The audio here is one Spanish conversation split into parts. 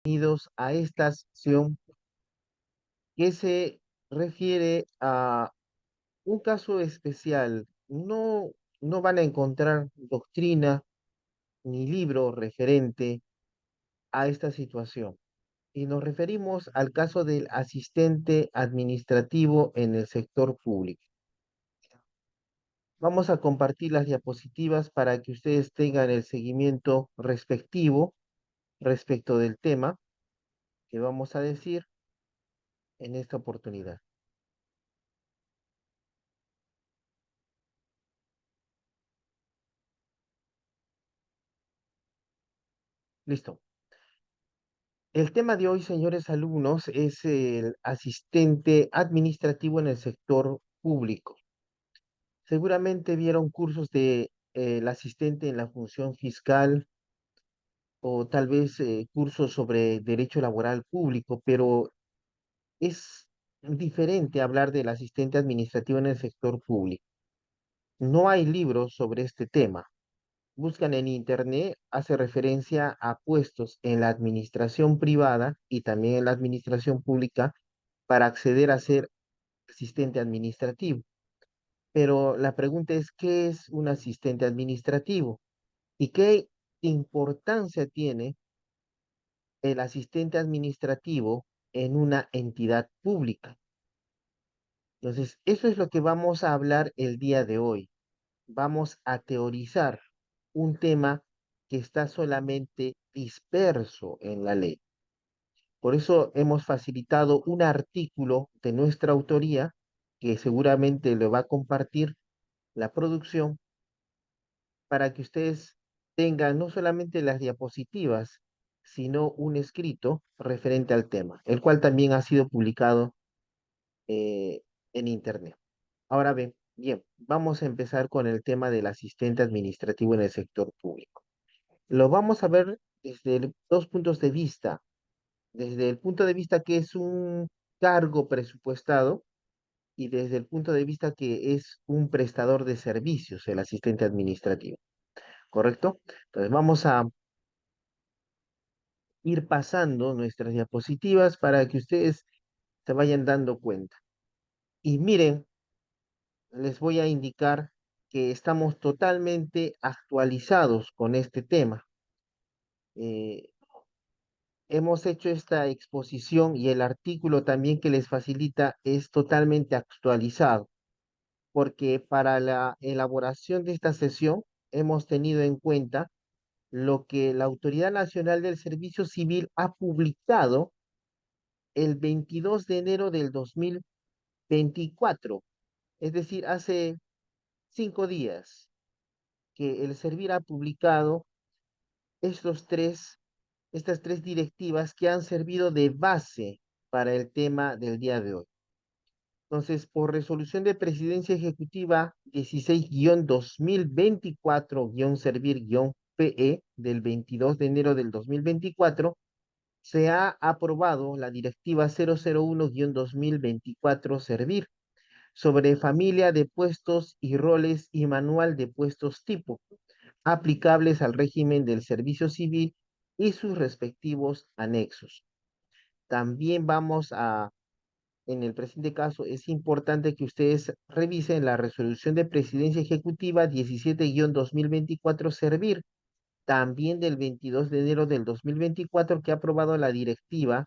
Bienvenidos a esta sesión que se refiere a un caso especial. No van a encontrar doctrina ni libro referente a esta situación. Y nos referimos al caso del asistente administrativo en el sector público. Vamos a compartir las diapositivas para que ustedes tengan el seguimiento respectivo respecto del tema que vamos a decir en esta oportunidad. Listo. El tema de hoy, señores alumnos, es el asistente administrativo en el sector público. Seguramente vieron cursos de el asistente en la función fiscal o tal vez cursos sobre derecho laboral público, pero es diferente hablar del asistente administrativo en el sector público. No hay libros sobre este tema. Buscan en internet, hace referencia a puestos en la administración privada y también en la administración pública para acceder a ser asistente administrativo. Pero la pregunta es, ¿qué es un asistente administrativo? ¿Y qué importancia tiene el asistente administrativo en una entidad pública? Entonces, eso es lo que vamos a hablar el día de hoy. Vamos a teorizar un tema que está solamente disperso en la ley. Por eso hemos facilitado un artículo de nuestra autoría que seguramente lo va a compartir la producción para que ustedes tengan no solamente las diapositivas, sino un escrito referente al tema, el cual también ha sido publicado eh, en Internet. Ahora bien, vamos a empezar con el tema del asistente administrativo en el sector público. Lo vamos a ver desde dos puntos de vista. Desde el punto de vista que es un cargo presupuestado y desde el punto de vista que es un prestador de servicios, el asistente administrativo. ¿Correcto? Entonces vamos a ir pasando nuestras diapositivas para que ustedes se vayan dando cuenta. Y miren, les voy a indicar que estamos totalmente actualizados con este tema. Eh, Hemos hecho esta exposición y el artículo también que les facilita es totalmente actualizado, porque para la elaboración de esta sesión hemos tenido en cuenta lo que la Autoridad Nacional del Servicio Civil ha publicado el 22 de enero del 2024, es decir, hace 5 días que el Servir ha publicado estos tres, estas tres directivas que han servido de base para el tema del día de hoy. Entonces, por resolución de Presidencia Ejecutiva 16-2024-Servir-PE del 22 de enero del 2024, se ha aprobado la Directiva 001-2024 Servir sobre familia de puestos y roles y manual de puestos tipo, aplicables al régimen del servicio civil y sus respectivos anexos. También en el presente caso, es importante que ustedes revisen la resolución de Presidencia Ejecutiva 17-2024 Servir, también del 22 de enero del 2024, que ha aprobado la directiva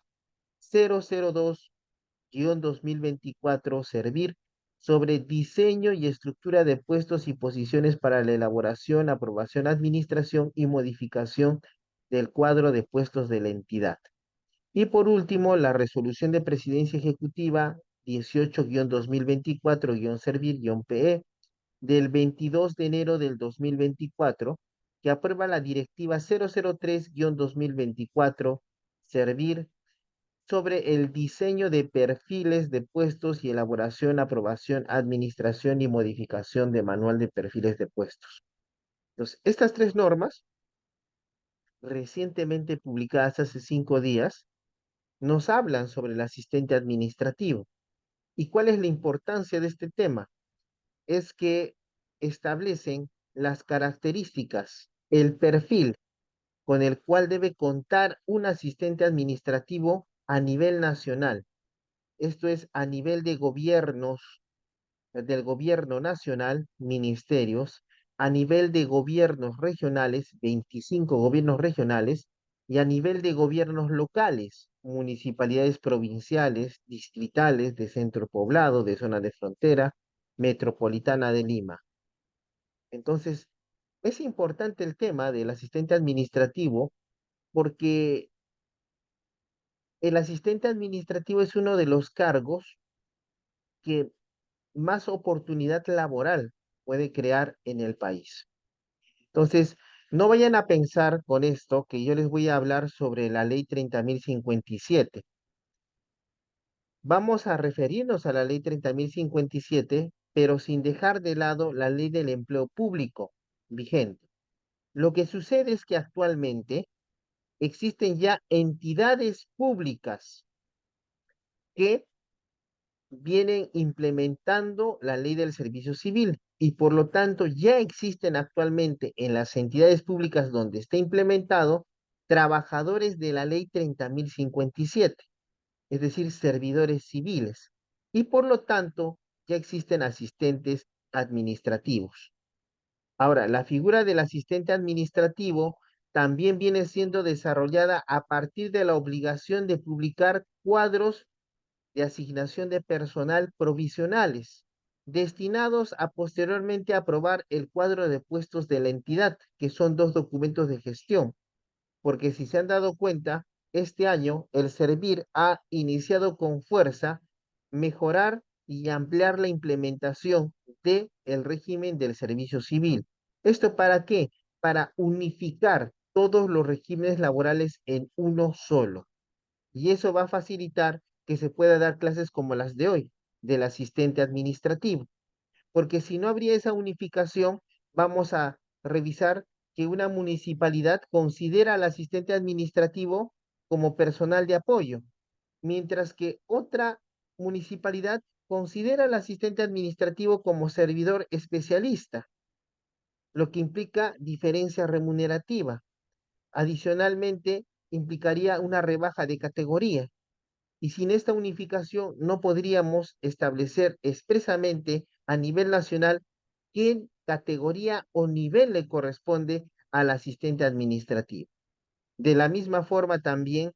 002-2024 Servir sobre diseño y estructura de puestos y posiciones para la elaboración, aprobación, administración y modificación del cuadro de puestos de la entidad. Y por último, la resolución de Presidencia Ejecutiva 18-2024-Servir-PE del 22 de enero del 2024, que aprueba la directiva 003-2024 Servir sobre el diseño de perfiles de puestos y elaboración, aprobación, administración y modificación de manual de perfiles de puestos. Entonces, estas tres normas, recientemente publicadas hace 5 días, nos hablan sobre el asistente administrativo. ¿Y cuál es la importancia de este tema? Es que establecen las características, el perfil con el cual debe contar un asistente administrativo a nivel nacional. Esto es a nivel de gobiernos, del gobierno nacional, ministerios, a nivel de gobiernos regionales, 25 gobiernos regionales, y a nivel de gobiernos locales, municipalidades provinciales, distritales, de centro poblado, de zona de frontera, metropolitana de Lima. Entonces, es importante el tema del asistente administrativo porque el asistente administrativo es uno de los cargos que más oportunidad laboral puede crear en el país. Entonces, no vayan a pensar con esto que yo les voy a hablar sobre la ley 30.057. Vamos a referirnos a la ley 30.057, pero sin dejar de lado la ley del empleo público vigente. Lo que sucede es que actualmente existen ya entidades públicas que vienen implementando la ley del servicio civil y por lo tanto ya existen actualmente en las entidades públicas donde está implementado trabajadores de la ley 30.057, es decir, servidores civiles. Y por lo tanto ya existen asistentes administrativos. Ahora, la figura del asistente administrativo también viene siendo desarrollada a partir de la obligación de publicar cuadros de asignación de personal provisionales, destinados a posteriormente aprobar el cuadro de puestos de la entidad, que son dos documentos de gestión, porque si se han dado cuenta, este año el Servir ha iniciado con fuerza mejorar y ampliar la implementación del régimen del servicio civil. ¿Esto para qué? Para unificar todos los regímenes laborales en uno solo. Y eso va a facilitar que se pueda dar clases como las de hoy, del asistente administrativo. Porque si no habría esa unificación, vamos a revisar que una municipalidad considera al asistente administrativo como personal de apoyo, mientras que otra municipalidad considera al asistente administrativo como servidor especialista, lo que implica diferencia remunerativa. Adicionalmente, implicaría una rebaja de categoría. Y sin esta unificación no podríamos establecer expresamente a nivel nacional qué categoría o nivel le corresponde al asistente administrativo. De la misma forma también,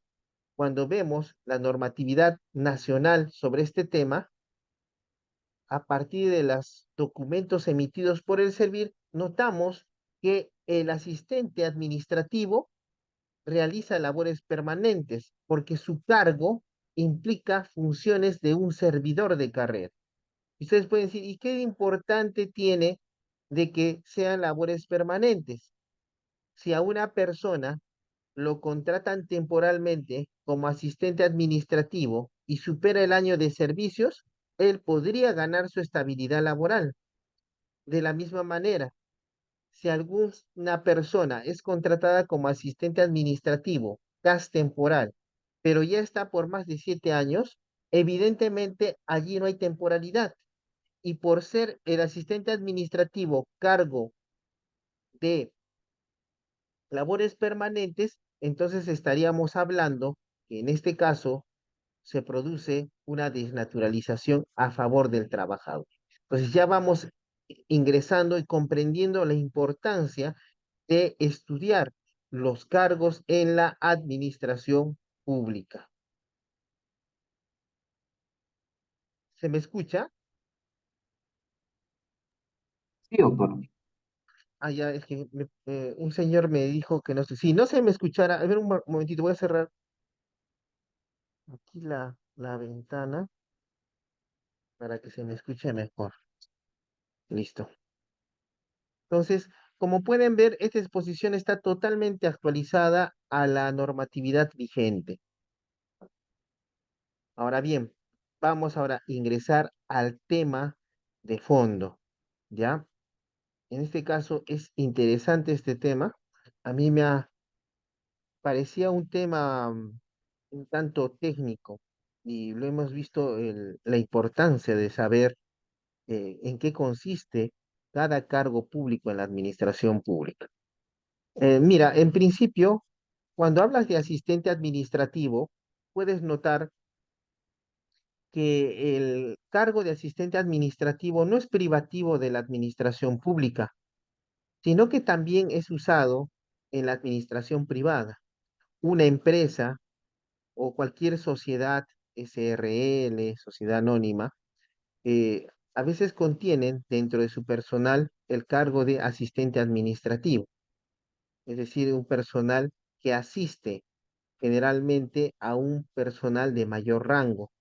cuando vemos la normatividad nacional sobre este tema, a partir de los documentos emitidos por el Servir, notamos que el asistente administrativo realiza labores permanentes porque su cargo implica funciones de un servidor de carrera. Y ustedes pueden decir, ¿y qué importante tiene de que sean labores permanentes? Si a una persona lo contratan temporalmente como asistente administrativo y supera el año de servicios, él podría ganar su estabilidad laboral. De la misma manera, si alguna persona es contratada como asistente administrativo, CAS temporal, pero ya está por más de 7 años, evidentemente allí no hay temporalidad. Y por ser el asistente administrativo cargo de labores permanentes, entonces estaríamos hablando que en este caso se produce una desnaturalización a favor del trabajador. Entonces ya vamos ingresando y comprendiendo la importancia de estudiar los cargos en la administración pública. ¿Se me escucha? Sí, doctor. Ah, ya, es que un señor me dijo que no sé. Si no se me escuchara, a ver un momentito, voy a cerrar aquí la ventana para que se me escuche mejor. Listo. Entonces, como pueden ver, esta exposición está totalmente actualizada a la normatividad vigente. Ahora bien, vamos ahora a ingresar al tema de fondo, ¿ya? En este caso es interesante este tema. A mí parecía un tema un tanto técnico y lo hemos visto la importancia de saber en qué consiste cada cargo público en la administración pública. Mira, en principio, Cuando hablas de asistente administrativo, puedes notar que el cargo de asistente administrativo no es privativo de la administración pública, sino que también es usado en la administración privada. Una empresa o cualquier sociedad SRL, sociedad anónima, a veces contienen dentro de su personal el cargo de asistente administrativo, es decir, un personal que asiste generalmente a un personal de mayor rango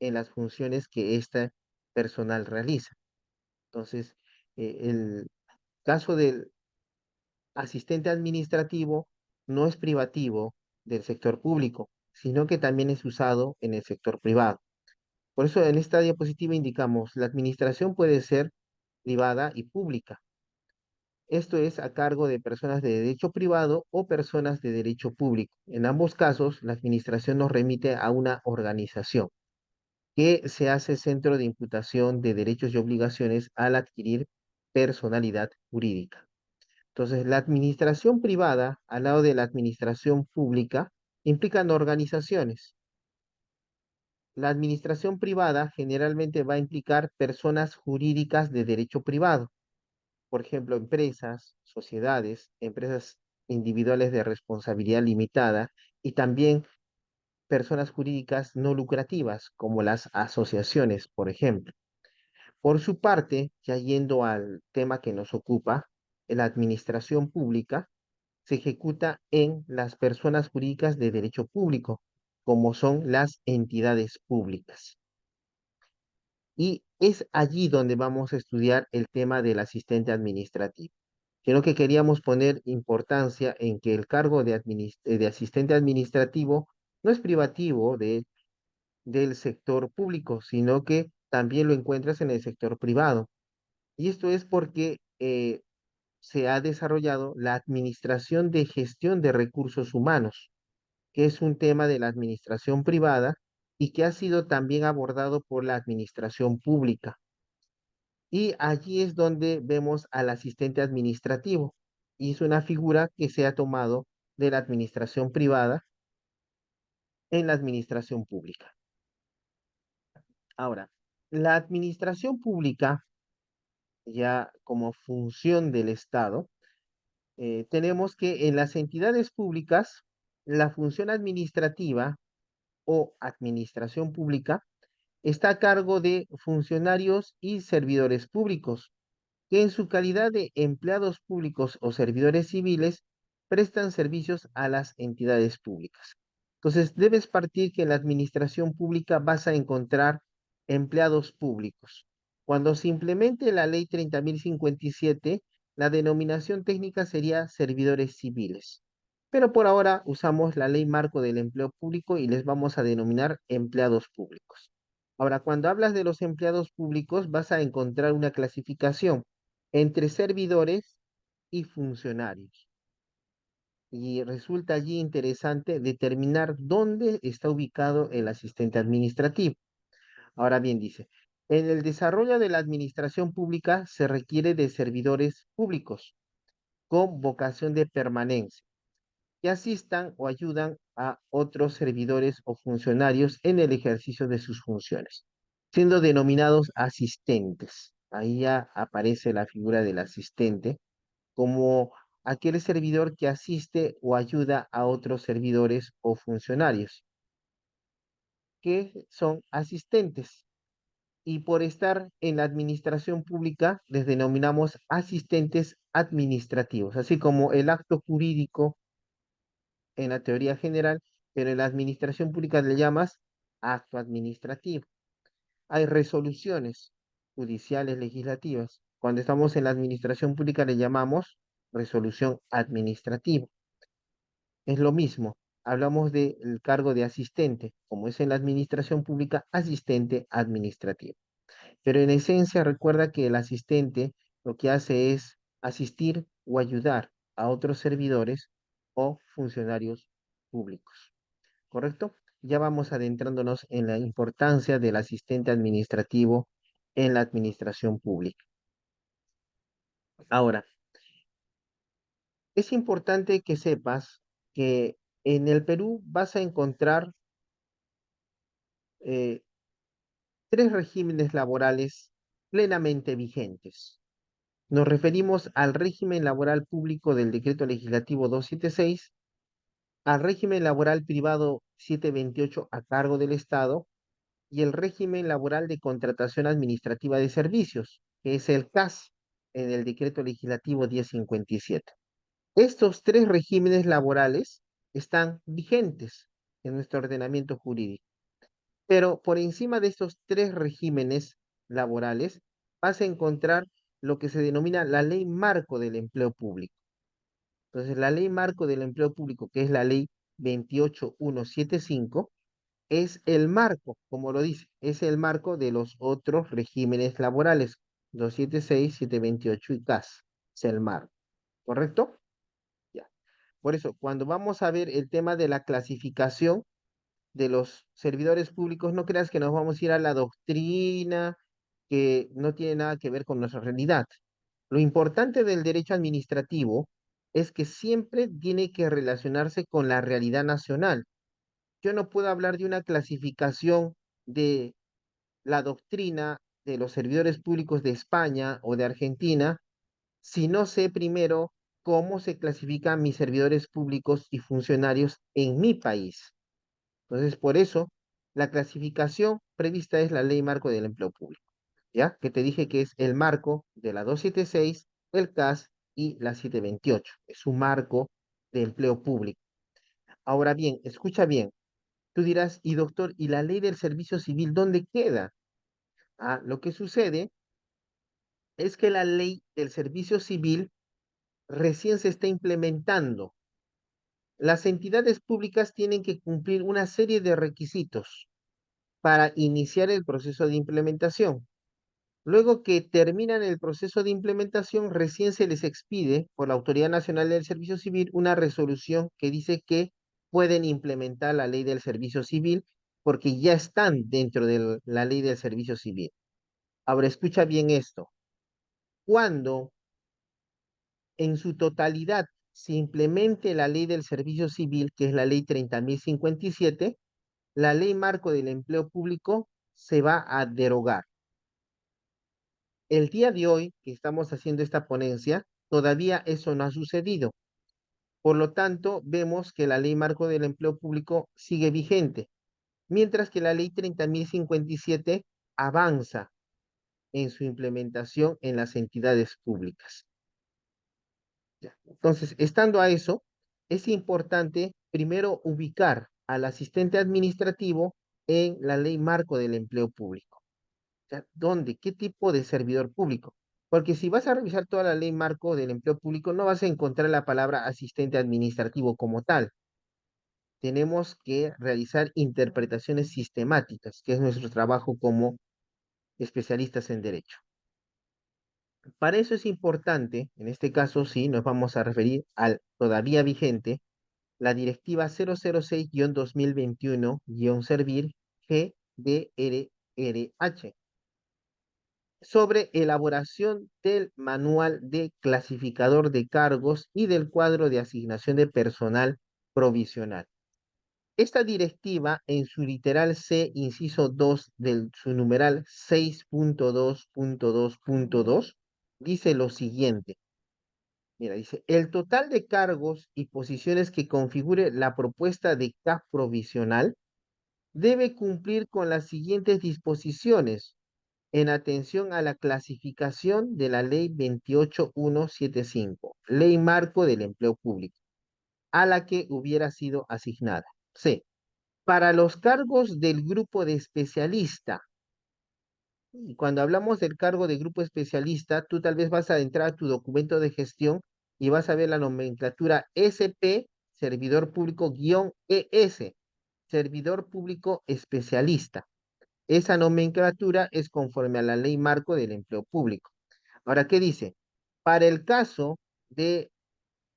en las funciones que este personal realiza. Entonces, el caso del asistente administrativo no es privativo del sector público, sino que también es usado en el sector privado. Por eso en esta diapositiva indicamos, la administración puede ser privada y pública. Esto es a cargo de personas de derecho privado o personas de derecho público. En ambos casos, la administración nos remite a una organización que se hace centro de imputación de derechos y obligaciones al adquirir personalidad jurídica. Entonces, la administración privada, al lado de la administración pública, implican organizaciones. La administración privada generalmente va a implicar personas jurídicas de derecho privado, por ejemplo, empresas, sociedades, empresas individuales de responsabilidad limitada y también personas jurídicas no lucrativas, como las asociaciones, por ejemplo. Por su parte, ya yendo al tema que nos ocupa, la administración pública se ejecuta en las personas jurídicas de derecho público, como son las entidades públicas. Y es allí donde vamos a estudiar el tema del asistente administrativo. Creo que queríamos poner importancia en que el cargo de asistente administrativo no es privativo del sector público, sino que también lo encuentras en el sector privado. Y esto es porque se ha desarrollado la administración de gestión de recursos humanos, que es un tema de la administración privada y que ha sido también abordado por la administración pública. Y allí es donde vemos al asistente administrativo. Y es una figura que se ha tomado de la administración privada en la administración pública. Ahora, la administración pública, ya como función del Estado, tenemos que en las entidades públicas, la función administrativa o administración pública está a cargo de funcionarios y servidores públicos, que en su calidad de empleados públicos o servidores civiles prestan servicios a las entidades públicas. Entonces, debes partir que en la administración pública vas a encontrar empleados públicos. Cuando se implemente la ley 30.057, la denominación técnica sería servidores civiles. Pero por ahora usamos la ley marco del empleo público y les vamos a denominar empleados públicos. Ahora, cuando hablas de los empleados públicos, vas a encontrar una clasificación entre servidores y funcionarios. Y resulta allí interesante determinar dónde está ubicado el asistente administrativo. Ahora bien, dice, en el desarrollo de la administración pública se requiere de servidores públicos con vocación de permanencia que asistan o ayudan a otros servidores o funcionarios en el ejercicio de sus funciones, siendo denominados asistentes. Ahí ya aparece la figura del asistente como aquel servidor que asiste o ayuda a otros servidores o funcionarios, que son asistentes. Y por estar en la administración pública, les denominamos asistentes administrativos, así como el acto jurídico en la teoría general, pero en la administración pública le llamas acto administrativo. Hay resoluciones judiciales legislativas. Cuando estamos en la administración pública le llamamos resolución administrativa. Es lo mismo. Hablamos del cargo de asistente, como es en la administración pública, asistente administrativo. Pero en esencia recuerda que el asistente lo que hace es asistir o ayudar a otros servidores o funcionarios públicos. ¿Correcto? Ya vamos adentrándonos en la importancia del asistente administrativo en la administración pública. Ahora, es importante que sepas que En el Perú vas a encontrar eh, tres regímenes laborales plenamente vigentes. Nos referimos al régimen laboral público del Decreto Legislativo 276, al régimen laboral privado 728 a cargo del Estado y el régimen laboral de contratación administrativa de servicios, que es el CAS, en el Decreto Legislativo 1057. Estos tres regímenes laborales están vigentes en nuestro ordenamiento jurídico, pero por encima de estos tres regímenes laborales vas a encontrar lo que se denomina la Ley Marco del Empleo Público. Entonces, la Ley Marco del Empleo Público, que es la Ley 28175, es el marco, como lo dice, es el marco de los otros regímenes laborales, 276, 728 y CAS, es el marco, ¿correcto? Ya. Por eso, cuando vamos a ver el tema de la clasificación de los servidores públicos, no creas que nos vamos a ir a la doctrina que no tiene nada que ver con nuestra realidad. Lo importante del derecho administrativo es que siempre tiene que relacionarse con la realidad nacional. Yo no puedo hablar de una clasificación de la doctrina de los servidores públicos de España o de Argentina si no sé primero cómo se clasifican mis servidores públicos y funcionarios en mi país. Entonces, por eso, la clasificación prevista es la Ley Marco del Empleo Público, ¿ya? Que te dije que es el marco de la 276, el CAS y la 728. Es un marco de empleo público. Ahora bien, escucha bien. Tú dirás, y doctor, ¿y la ley del servicio civil dónde queda? Ah, lo que sucede es que la ley del servicio civil recién se está implementando. Las entidades públicas tienen que cumplir una serie de requisitos para iniciar el proceso de implementación. Luego que terminan el proceso de implementación, recién se les expide por la Autoridad Nacional del Servicio Civil una resolución que dice que pueden implementar la ley del servicio civil porque ya están dentro de la ley del servicio civil. Ahora, escucha bien esto. Cuando en su totalidad se implemente la ley del servicio civil, que es la ley 30.057, la ley marco del empleo público se va a derogar. El día de hoy que estamos haciendo esta ponencia, todavía eso no ha sucedido. Por lo tanto, vemos que la ley marco del empleo público sigue vigente, mientras que la ley 30.057 avanza en su implementación en las entidades públicas. Ya. Entonces, estando a eso, es importante primero ubicar al asistente administrativo en la ley marco del empleo público. Sea, ¿dónde? ¿Qué tipo de servidor público? Porque si vas a revisar toda la ley marco del empleo público, no vas a encontrar la palabra asistente administrativo como tal. Tenemos que realizar interpretaciones sistemáticas, que es nuestro trabajo como especialistas en derecho. Para eso es importante, en este caso sí, nos vamos a referir al todavía vigente, la Directiva 006-2021-Servir GDRRH sobre elaboración del manual de clasificador de cargos y del cuadro de asignación de personal provisional. Esta directiva, en su literal C, inciso 2 del su numeral 6.2.2.2, dice lo siguiente. Mira, dice, el total de cargos y posiciones que configure la propuesta de CAF provisional debe cumplir con las siguientes disposiciones en atención a la clasificación de la Ley 28175, Ley Marco del Empleo Público, a la que hubiera sido asignada. C. Para los cargos del grupo de especialista, y cuando hablamos del cargo de grupo especialista, tú tal vez vas a entrar a tu documento de gestión y vas a ver la nomenclatura SP, servidor público guión ES, servidor público especialista. Esa nomenclatura es conforme a la ley marco del empleo público. Ahora, ¿qué dice? Para el caso de,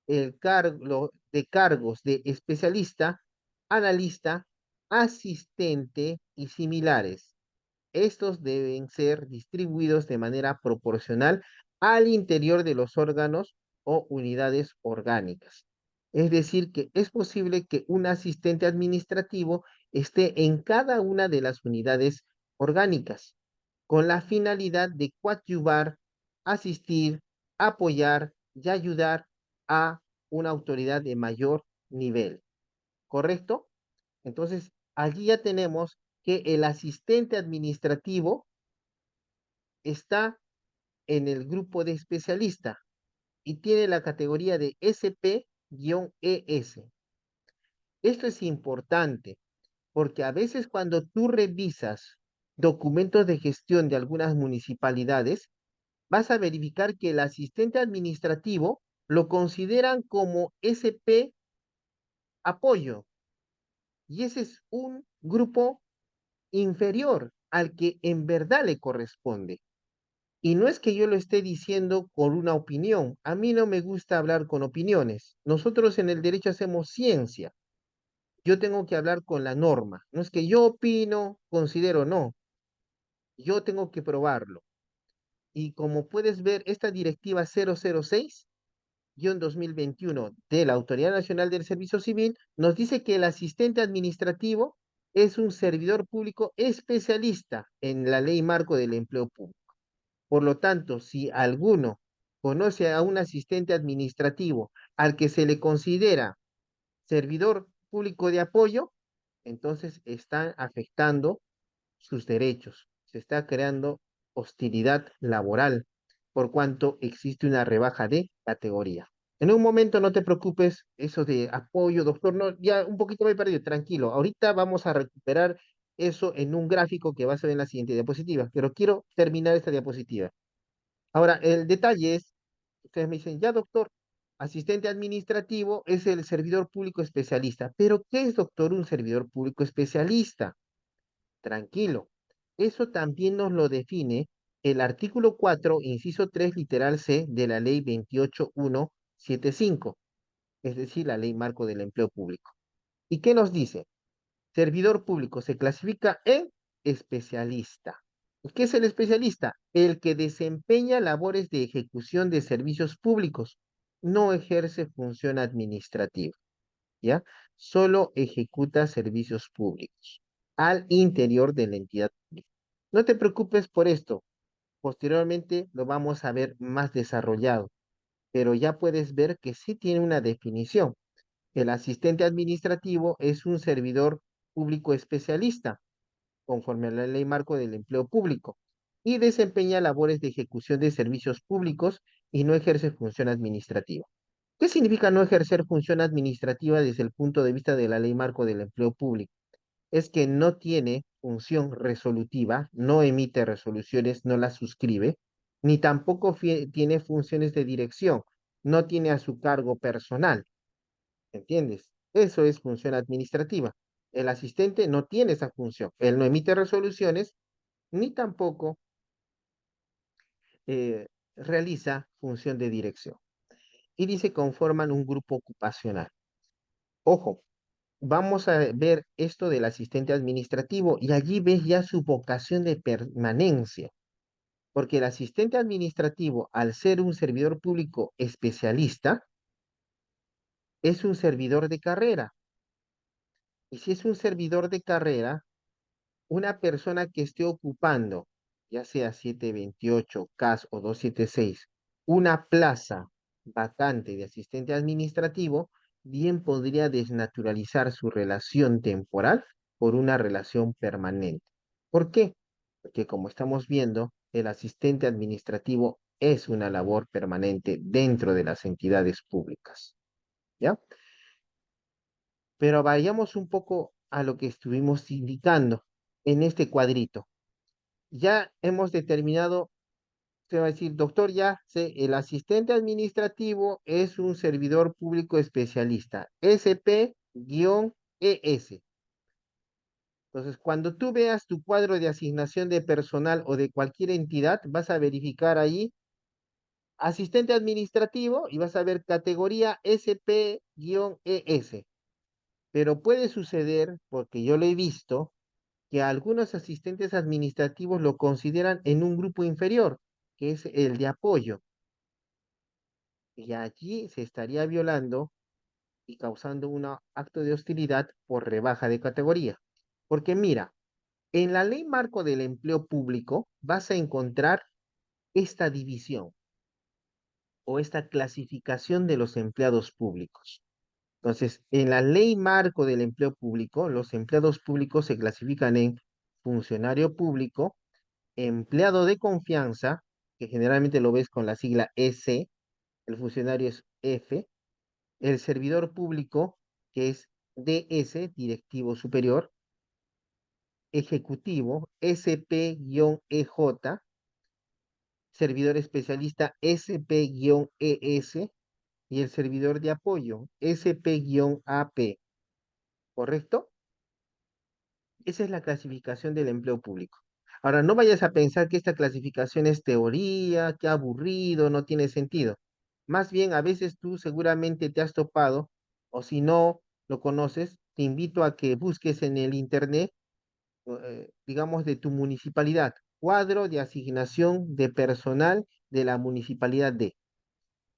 el cargo, de cargos de especialista, analista, asistente y similares, estos deben ser distribuidos de manera proporcional al interior de los órganos o unidades orgánicas. Es decir, que es posible que un asistente administrativo esté en cada una de las unidades orgánicas, con la finalidad de coadyuvar, asistir, apoyar y ayudar a una autoridad de mayor nivel. ¿Correcto? Entonces, allí ya tenemos que el asistente administrativo está en el grupo de especialista y tiene la categoría de SP-ES. Esto es importante porque a veces cuando tú revisas documentos de gestión de algunas municipalidades, vas a verificar que el asistente administrativo lo consideran como SP apoyo y ese es un grupo inferior al que en verdad le corresponde. Y no es que yo lo esté diciendo con una opinión. A mí no me gusta hablar con opiniones. Nosotros en el derecho hacemos ciencia. Yo tengo que hablar con la norma. No es que yo opino, considero, no. Yo tengo que probarlo. Y como puedes ver, esta directiva 006-2021 de la Autoridad Nacional del Servicio Civil nos dice que el asistente administrativo es un servidor público especialista en la ley marco del empleo público. Por lo tanto, si alguno conoce a un asistente administrativo al que se le considera servidor público de apoyo, entonces están afectando sus derechos. Se está creando hostilidad laboral por cuanto existe una rebaja de categoría. En un momento no te preocupes, eso de apoyo, doctor, no, ya un poquito me he perdido, tranquilo. Ahorita vamos a recuperar eso en un gráfico que va a ser en la siguiente diapositiva, pero quiero terminar esta diapositiva. Ahora, el detalle es, ustedes me dicen, ya doctor, asistente administrativo es el servidor público especialista, pero ¿qué es doctor un servidor público especialista? Tranquilo. Eso también nos lo define el artículo 4, inciso 3, literal C de la ley 28175, es decir, la ley marco del empleo público. ¿Y qué nos dice? Servidor público se clasifica en especialista. ¿Qué es el especialista? El que desempeña labores de ejecución de servicios públicos, no ejerce función administrativa. ¿Ya? Solo ejecuta servicios públicos al interior de la entidad pública. No te preocupes por esto, posteriormente lo vamos a ver más desarrollado, pero ya puedes ver que sí tiene una definición. El asistente administrativo es un servidor público especialista, conforme a la ley marco del empleo público, y desempeña labores de ejecución de servicios públicos y no ejerce función administrativa. ¿Qué significa no ejercer función administrativa desde el punto de vista de la ley marco del empleo público? Es que no tiene función resolutiva, no emite resoluciones, no las suscribe, ni tampoco tiene funciones de dirección, no tiene a su cargo personal, ¿entiendes? Eso es función administrativa. El asistente no tiene esa función, él no emite resoluciones, ni tampoco realiza función de dirección. Y dice conforman un grupo ocupacional. Ojo, vamos a ver esto del asistente administrativo y allí ves ya su vocación de permanencia, porque el asistente administrativo, al ser un servidor público especialista, es un servidor de carrera. Y si es un servidor de carrera, una persona que esté ocupando, ya sea 728 CAS o 276, una plaza vacante de asistente administrativo, bien podría desnaturalizar su relación temporal por una relación permanente. ¿Por qué? Porque como estamos viendo, el asistente administrativo es una labor permanente dentro de las entidades públicas. ¿Ya? Pero vayamos un poco a lo que estuvimos indicando en este cuadrito. Ya hemos determinado, se va a decir, doctor, ya sé, el asistente administrativo es un servidor público especialista, SP-ES. Entonces, cuando tú veas tu cuadro de asignación de personal o de cualquier entidad, vas a verificar ahí asistente administrativo y vas a ver categoría SP-ES. Pero puede suceder, porque yo lo he visto, que algunos asistentes administrativos lo consideran en un grupo inferior, que es el de apoyo. Y allí se estaría violando y causando un acto de hostilidad por rebaja de categoría. Porque mira, en la ley marco del empleo público vas a encontrar esta división o esta clasificación de los empleados públicos. Entonces, en la ley marco del empleo público, los empleados públicos se clasifican en funcionario público, empleado de confianza, que generalmente lo ves con la sigla S, el funcionario es F, el servidor público, que es DS, directivo superior, ejecutivo, SP-EJ, servidor especialista SP-ES y el servidor de apoyo SP-AP, ¿correcto? Esa es la clasificación del empleo público. Ahora, no vayas a pensar que esta clasificación es teoría, que aburrido, no tiene sentido. Más bien, a veces tú seguramente te has topado, o si no lo conoces, te invito a que busques en el internet, digamos, de tu municipalidad, cuadro de asignación de personal de la municipalidad de.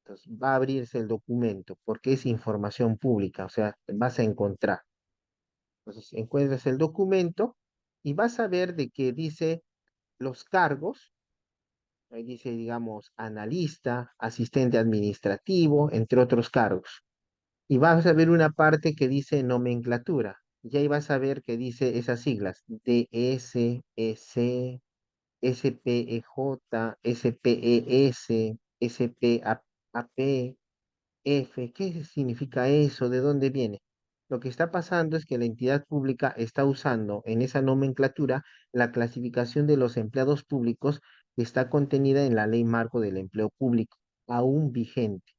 Entonces, va a abrirse el documento porque es información pública, o sea, vas a encontrar. Entonces, encuentras el documento y vas a ver de que dice los cargos, ahí dice, digamos, analista, asistente administrativo, entre otros cargos. Y vas a ver una parte que dice nomenclatura. Y ahí vas a ver que dice esas siglas, DS, EC, SPEJ, SPES, SPAP, F, ¿qué significa eso? ¿De dónde viene? Lo que está pasando es que la entidad pública está usando en esa nomenclatura la clasificación de los empleados públicos que está contenida en la Ley Marco del Empleo Público, aún vigente.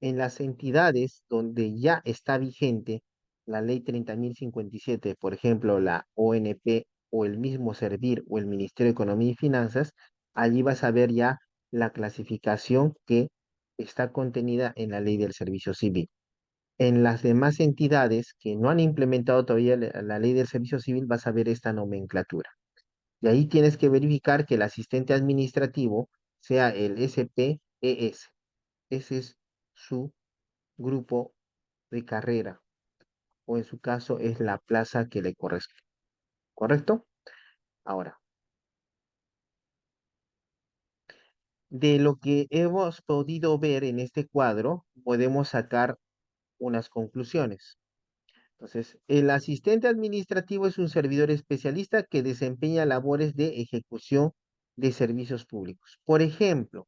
En las entidades donde ya está vigente la Ley 30.057, por ejemplo, la ONP o el mismo Servir o el Ministerio de Economía y Finanzas, allí vas a ver ya la clasificación que está contenida en la Ley del Servicio Civil. En las demás entidades que no han implementado todavía la Ley del Servicio Civil, vas a ver esta nomenclatura. Y ahí tienes que verificar que el asistente administrativo sea el SPES. Ese es su grupo de carrera, o en su caso es la plaza que le corresponde. ¿Correcto? Ahora, de lo que hemos podido ver en este cuadro, podemos sacar unas conclusiones. Entonces, el asistente administrativo es un servidor especialista que desempeña labores de ejecución de servicios públicos. Por ejemplo,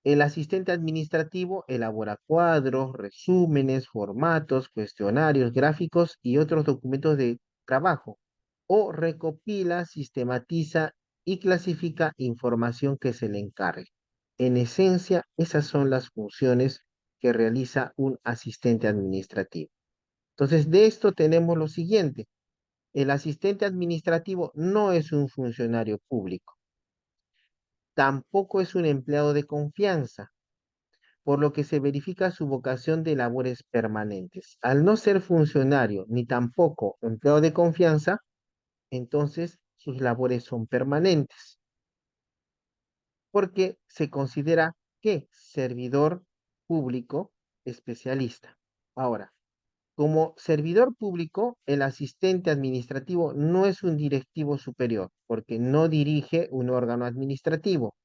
el asistente administrativo elabora cuadros, resúmenes, formatos, cuestionarios, gráficos y otros documentos de trabajo, o recopila, sistematiza y clasifica información que se le encargue. En esencia, esas son las funciones que realiza un asistente administrativo. Entonces, de esto tenemos lo siguiente. El asistente administrativo no es un funcionario público, tampoco es un empleado de confianza, por lo que se verifica su vocación de labores permanentes. Al no ser funcionario ni tampoco empleado de confianza, entonces sus labores son permanentes, porque se considera que servidor público especialista. Ahora, como servidor público, el asistente administrativo no es un directivo superior, porque no dirige un órgano administrativo.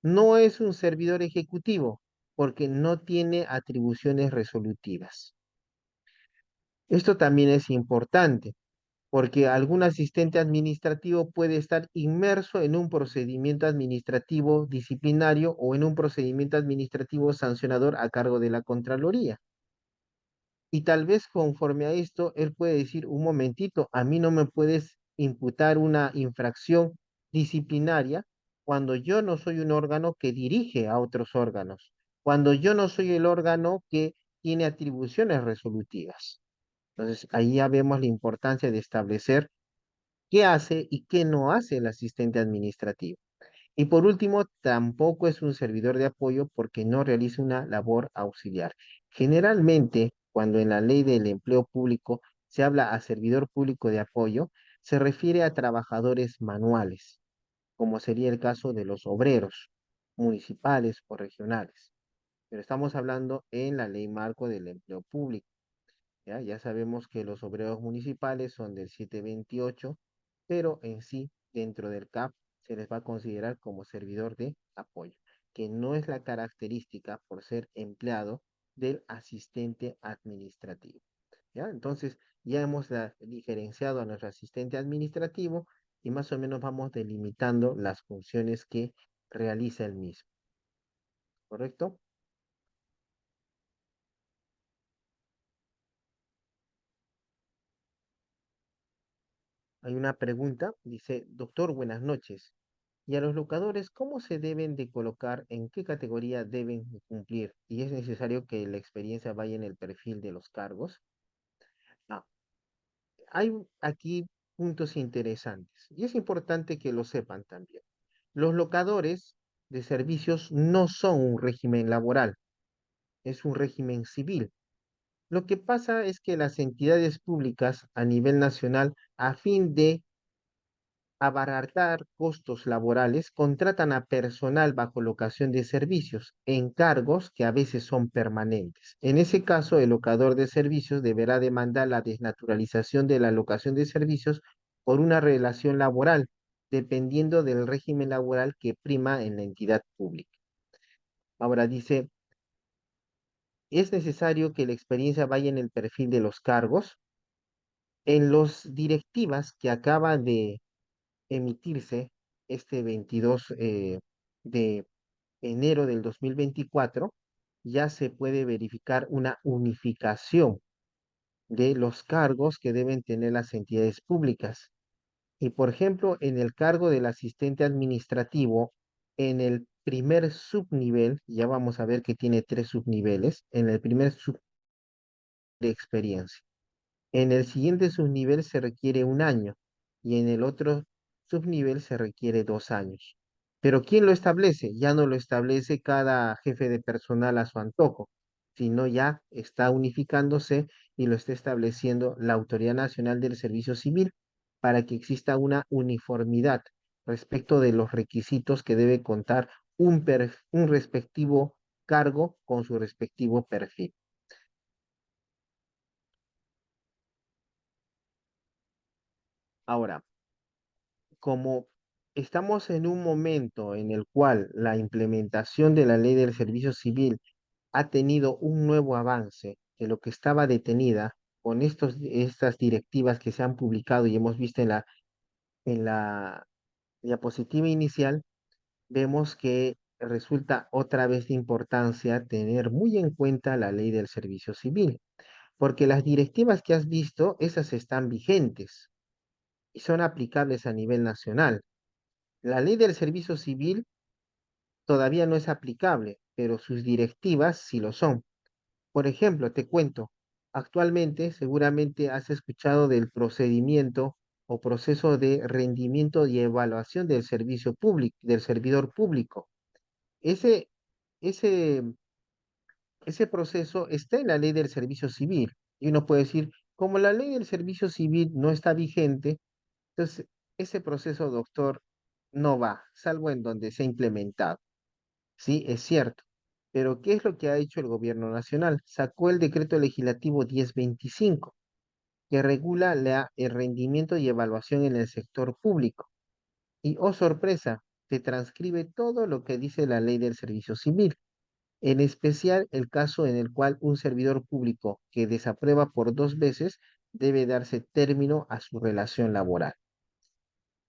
No es un servidor ejecutivo, porque no tiene atribuciones resolutivas. Esto también es importante, porque algún asistente administrativo puede estar inmerso en un procedimiento administrativo disciplinario o en un procedimiento administrativo sancionador a cargo de la Contraloría. Y tal vez conforme a esto, él puede decir, un momentito, a mí no me puedes imputar una infracción disciplinaria cuando yo no soy un órgano que dirige a otros órganos, cuando yo no soy el órgano que tiene atribuciones resolutivas. Entonces, ahí ya vemos la importancia de establecer qué hace y qué no hace el asistente administrativo. Y por último, tampoco es un servidor de apoyo porque no realiza una labor auxiliar. Generalmente, cuando en la ley del empleo público se habla a servidor público de apoyo, se refiere a trabajadores manuales, como sería el caso de los obreros municipales o regionales. pero estamos hablando en la ley marco del empleo público. ¿Ya? Ya sabemos que los obreros municipales son del 728, pero en sí, dentro del CAP, se les va a considerar como servidor de apoyo, que no es la característica por ser empleado del asistente administrativo. ¿Ya? Entonces, ya hemos diferenciado a nuestro asistente administrativo y más o menos vamos delimitando las funciones que realiza el mismo, ¿correcto? Hay una pregunta, dice, doctor, buenas noches. ¿Y a los locadores cómo se deben de colocar, en qué categoría deben cumplir? ¿Y es necesario que la experiencia vaya en el perfil de los cargos? Ah, hay aquí puntos interesantes y es importante que lo sepan también. Los locadores de servicios no son un régimen laboral, es un régimen civil. Lo que pasa es que las entidades públicas a nivel nacional, a fin de abaratar costos laborales, contratan a personal bajo locación de servicios, encargos que a veces son permanentes. En ese caso, el locador de servicios deberá demandar la desnaturalización de la locación de servicios por una relación laboral, dependiendo del régimen laboral que prima en la entidad pública. Ahora dice, es necesario que la experiencia vaya en el perfil de los cargos. En las directivas que acaba de emitirse este 22 de enero del 2024, ya se puede verificar una unificación de los cargos que deben tener las entidades públicas. Y por ejemplo, en el cargo del asistente administrativo, en el primer subnivel, ya vamos a ver que tiene tres subniveles, en el primer sub de experiencia. En el siguiente subnivel se requiere un año y en el otro subnivel se requiere 2 años. Pero ¿quién lo establece? Ya no lo establece cada jefe de personal a su antojo, sino ya está unificándose y lo está estableciendo la Autoridad Nacional del Servicio Civil para que exista una uniformidad respecto de los requisitos que debe contar un respectivo cargo con su respectivo perfil. Ahora, como estamos en un momento en el cual la implementación de la ley del servicio civil ha tenido un nuevo avance de lo que estaba detenida con estas directivas que se han publicado y hemos visto en la diapositiva inicial, vemos que resulta otra vez de importancia tener muy en cuenta la ley del servicio civil, porque las directivas que has visto, esas están vigentes y son aplicables a nivel nacional. La ley del servicio civil todavía no es aplicable, pero sus directivas sí lo son. Por ejemplo, te cuento, actualmente seguramente has escuchado del procedimiento o proceso de rendimiento y evaluación del servicio público, del servidor público. Ese, ese, ese proceso está en la ley del servicio civil. Y uno puede decir, como la ley del servicio civil no está vigente, entonces ese proceso, doctor, no va, salvo en donde se ha implementado. Sí, es cierto. Pero ¿qué es lo que ha hecho el gobierno nacional? Sacó el decreto legislativo 1025, que regula el rendimiento y evaluación en el sector público. Y, oh sorpresa, se transcribe todo lo que dice la ley del servicio civil, en especial el caso en el cual un servidor público que desaprueba por 2 veces debe darse término a su relación laboral.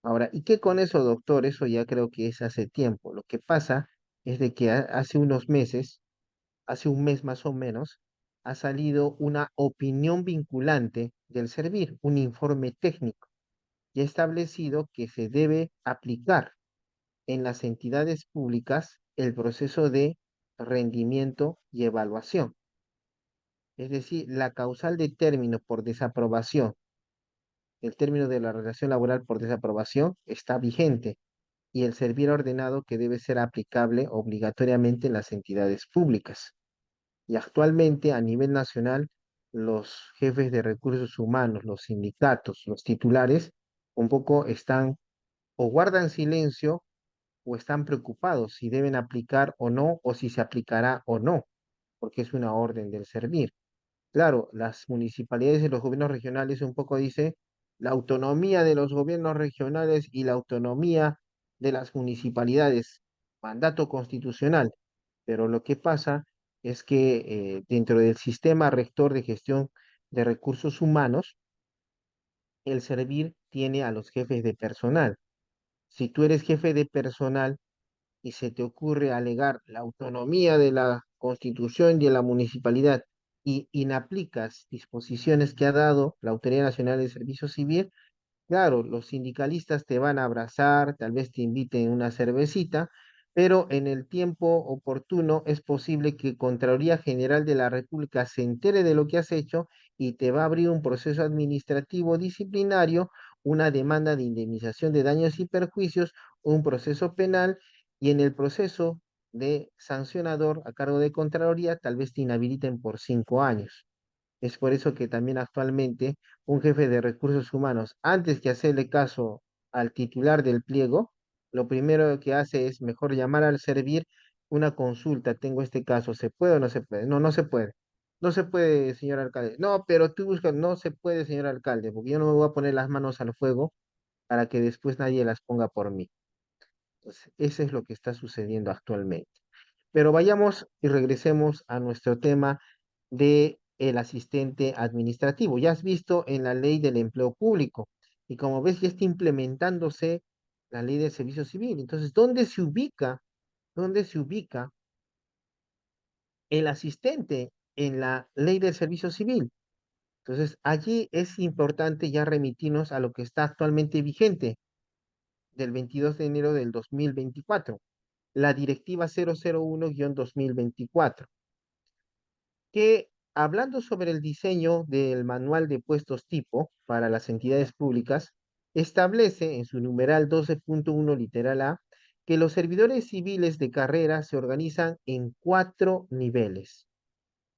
Ahora, ¿y qué con eso, doctor? Eso ya creo que es hace tiempo. Lo que pasa es de que hace unos meses, hace un mes más o menos, ha salido una opinión vinculante del Servir, un informe técnico, y ha establecido que se debe aplicar en las entidades públicas el proceso de rendimiento y evaluación. Es decir, la causal de término por desaprobación, el término de la relación laboral por desaprobación está vigente y el servir ordenado que debe ser aplicable obligatoriamente en las entidades públicas. Y actualmente a nivel nacional, los jefes de recursos humanos, los sindicatos, los titulares, un poco están o guardan silencio o están preocupados si deben aplicar o no, o si se aplicará o no, porque es una orden del servir. Claro, las municipalidades y los gobiernos regionales un poco dice la autonomía de los gobiernos regionales y la autonomía de las municipalidades, mandato constitucional, pero lo que pasa es que dentro del sistema rector de gestión de recursos humanos, el servir tiene a los jefes de personal. Si tú eres jefe de personal y se te ocurre alegar la autonomía de la constitución y de la municipalidad y inaplicas disposiciones que ha dado la Autoridad Nacional de Servicio Civil, claro, los sindicalistas te van a abrazar, tal vez te inviten una cervecita, pero en el tiempo oportuno es posible que Contraloría General de la República se entere de lo que has hecho y te va a abrir un proceso administrativo disciplinario, una demanda de indemnización de daños y perjuicios, un proceso penal y en el proceso de sancionador a cargo de Contraloría tal vez te inhabiliten por 5 años. Es por eso que también actualmente un jefe de recursos humanos, antes que hacerle caso al titular del pliego, lo primero que hace es mejor llamar al servir una consulta. Tengo este caso, ¿se puede o no se puede? No, no se puede. No se puede, señor alcalde. No, pero tú buscas, no se puede, señor alcalde, porque yo no me voy a poner las manos al fuego para que después nadie las ponga por mí. Entonces, eso es lo que está sucediendo actualmente. Pero vayamos y regresemos a nuestro tema de el asistente administrativo. Ya has visto en la ley del empleo público y como ves ya está implementándose la ley del servicio civil. Entonces, dónde se ubica el asistente en la ley del servicio civil? Entonces, allí es importante ya remitirnos a lo que está actualmente vigente del 22 de enero del 2024, la directiva 001-2024, que hablando sobre el diseño del manual de puestos tipo para las entidades públicas, establece en su numeral 12.1 literal A que los servidores civiles de carrera se organizan en 4 niveles.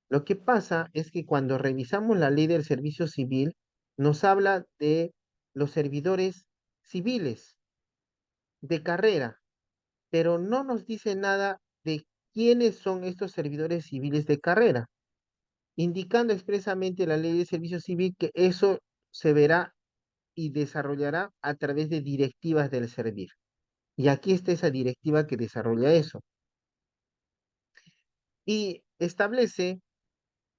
Lo que pasa es que cuando revisamos la ley del servicio civil, nos habla de los servidores civiles de carrera, pero no nos dice nada de quiénes son estos servidores civiles de carrera, indicando expresamente la ley de servicio civil que eso se verá y desarrollará a través de directivas del servir. Y aquí está esa directiva que desarrolla eso. Y establece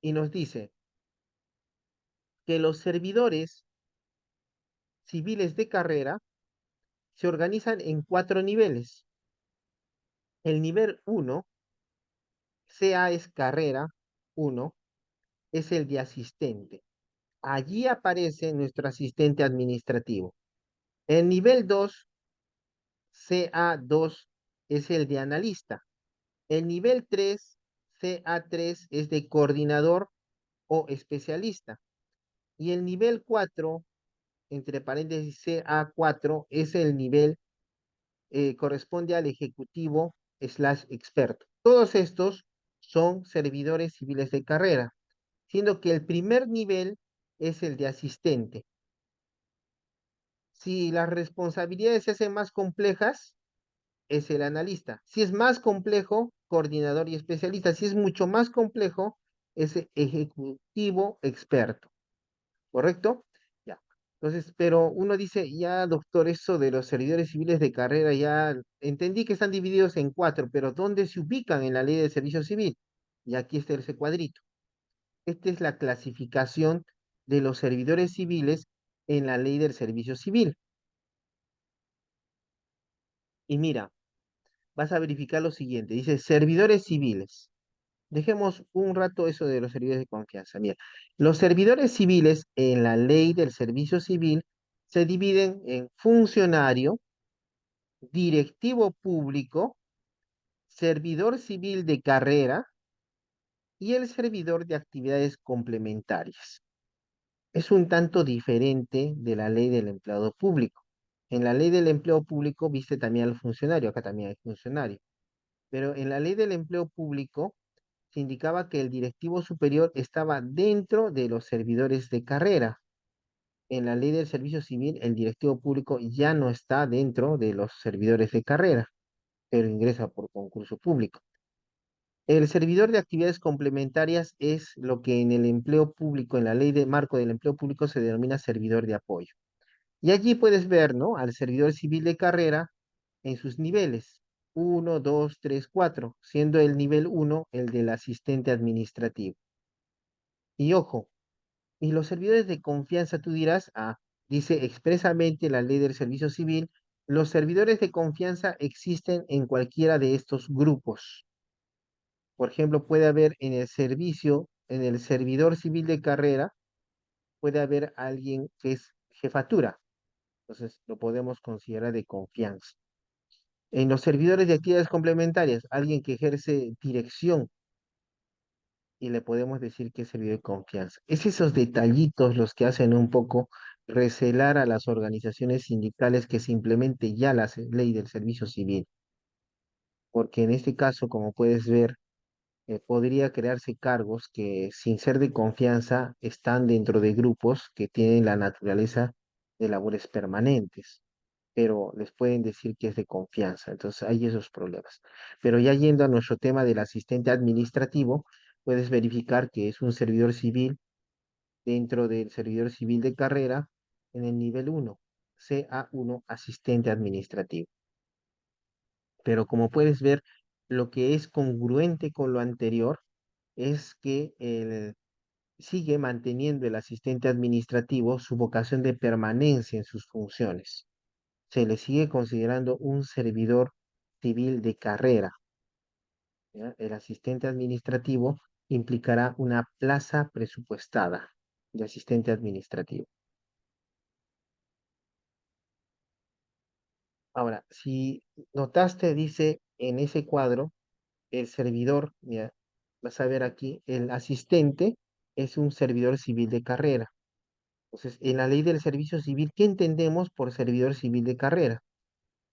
y nos dice que los servidores civiles de carrera se organizan en 4 niveles. El nivel 1, CA es carrera 1, es el de asistente. Allí aparece nuestro asistente administrativo. El nivel 2, CA2, es el de analista. El nivel 3, CA3, es de coordinador o especialista. Y el nivel 4, entre paréntesis CA4, es el nivel, corresponde al ejecutivo slash experto. Todos estos son servidores civiles de carrera, siendo que el primer nivel es el de asistente. Si las responsabilidades se hacen más complejas, es el analista. Si es más complejo, coordinador y especialista. Si es mucho más complejo, es ejecutivo experto. ¿Correcto? Ya. Entonces, pero uno dice, ya, doctor, eso de los servidores civiles de carrera, ya entendí que están divididos en 4, pero ¿dónde se ubican en la ley de servicio civil? Y aquí está ese cuadrito. Esta es la clasificación de los servidores civiles en la ley del servicio civil. Y mira, vas a verificar lo siguiente. Dice servidores civiles. Dejemos un rato eso de los servidores de confianza. Mira, los servidores civiles en la ley del servicio civil se dividen en funcionario, directivo público, servidor civil de carrera y el servidor de actividades complementarias. Es un tanto diferente de la ley del empleado público. En la ley del empleo público viste también al funcionario, acá también hay funcionario. Pero en la ley del empleo público se indicaba que el directivo superior estaba dentro de los servidores de carrera. En la ley del servicio civil, el directivo público ya no está dentro de los servidores de carrera. pero ingresa por concurso público. El servidor de actividades complementarias es lo que en el empleo público, en la ley de marco del empleo público, se denomina servidor de apoyo. Y allí puedes ver, ¿no? Al servidor civil de carrera en sus niveles, uno, 2, 3, 4, siendo el nivel uno el del asistente administrativo. Y ojo, y los servidores de confianza, tú dirás, dice expresamente la ley del servicio civil, los servidores de confianza existen en cualquiera de estos grupos. Por ejemplo, puede haber en el servicio, en el servidor civil de carrera, puede haber alguien que es jefatura. Entonces, lo podemos considerar de confianza. En los servidores de actividades complementarias, alguien que ejerce dirección y le podemos decir que es servidor de confianza. Es esos detallitos los que hacen un poco recelar a las organizaciones sindicales que simplemente ya la ley del servicio civil, porque en este caso, como puedes ver, podría crearse cargos que sin ser de confianza están dentro de grupos que tienen la naturaleza de labores permanentes, pero les pueden decir que es de confianza. Entonces hay esos problemas. Pero ya yendo a nuestro tema del asistente administrativo, puedes verificar que es un servidor civil dentro del servidor civil de carrera en el nivel 1, CA1, asistente administrativo. Pero como puedes ver, lo que es congruente con lo anterior es que sigue manteniendo el asistente administrativo su vocación de permanencia en sus funciones. Se le sigue considerando un servidor civil de carrera. ¿Ya? El asistente administrativo implicará una plaza presupuestada de asistente administrativo. Ahora, si notaste, dice en ese cuadro, el servidor, mira, vas a ver aquí, el asistente es un servidor civil de carrera. Entonces, en la ley del servicio civil, ¿qué entendemos por servidor civil de carrera?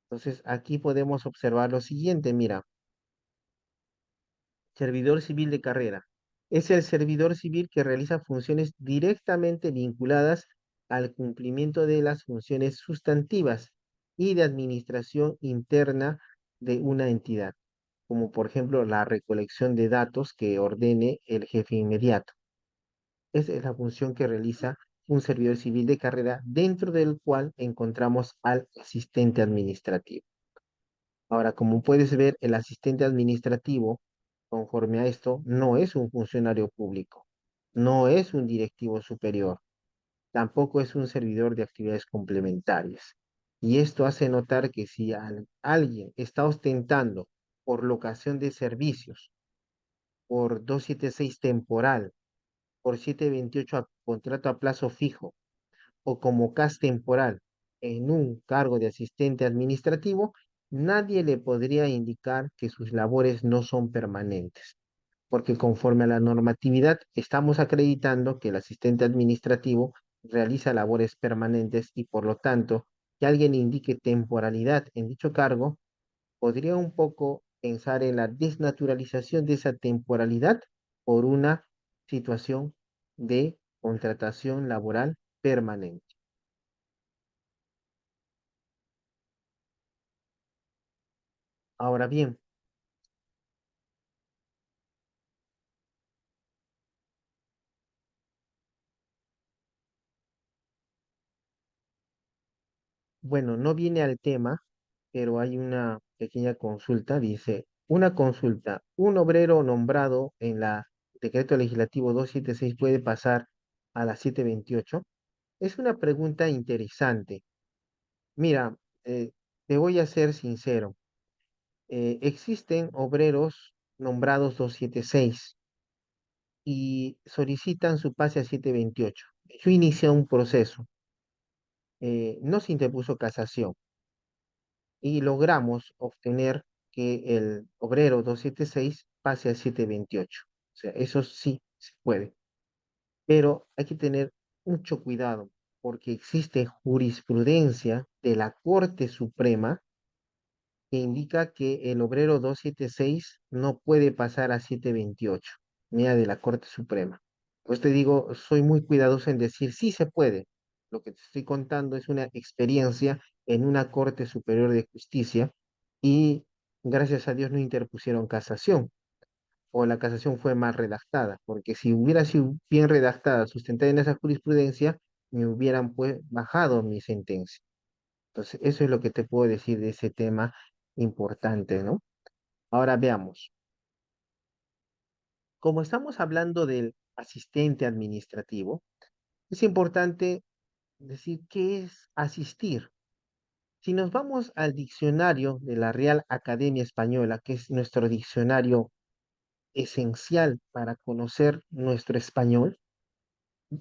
Entonces, aquí podemos observar lo siguiente, mira, servidor civil de carrera. Es el servidor civil que realiza funciones directamente vinculadas al cumplimiento de las funciones sustantivas y de administración interna de una entidad, como por ejemplo la recolección de datos que ordene el jefe inmediato. Esa es la función que realiza un servidor civil de carrera dentro del cual encontramos al asistente administrativo. Ahora, como puedes ver, el asistente administrativo, conforme a esto, no es un funcionario público, no es un directivo superior, tampoco es un servidor de actividades complementarias. Y esto hace notar que si alguien está ostentando por locación de servicios, por 276 temporal, por 728 contrato a plazo fijo, o como CAS temporal en un cargo de asistente administrativo, nadie le podría indicar que sus labores no son permanentes, porque conforme a la normatividad estamos acreditando que el asistente administrativo realiza labores permanentes y por lo tanto, que alguien indique temporalidad en dicho cargo, podría un poco pensar en la desnaturalización de esa temporalidad por una situación de contratación laboral permanente. Ahora bien, bueno, no viene al tema, pero hay una pequeña consulta. Dice, una consulta, ¿un obrero nombrado en la decreto legislativo 276 puede pasar a la 728? Es una pregunta interesante. Mira, te voy a ser sincero. Existen obreros nombrados 276 y solicitan su pase a 728. Yo inicié un proceso. No se interpuso casación y logramos obtener que el obrero 276 pase a 728. O sea, eso sí se puede, pero hay que tener mucho cuidado porque existe jurisprudencia de la Corte Suprema que indica que el obrero 276 no puede pasar a 728, mira, de la Corte Suprema. Pues te digo, soy muy cuidadoso en decir sí se puede. Lo que te estoy contando es una experiencia en una Corte Superior de Justicia y Gracias a Dios no interpusieron casación o la casación fue mal redactada, porque si hubiera sido bien redactada, sustentada en esa jurisprudencia, me hubieran pues bajado mi sentencia. Entonces, eso es lo que te puedo decir de ese tema importante, ¿no? Ahora veamos. Como estamos hablando del asistente administrativo, es importante decir qué es asistir. Si nos vamos al diccionario de la Real Academia Española, que es nuestro diccionario esencial para conocer nuestro español,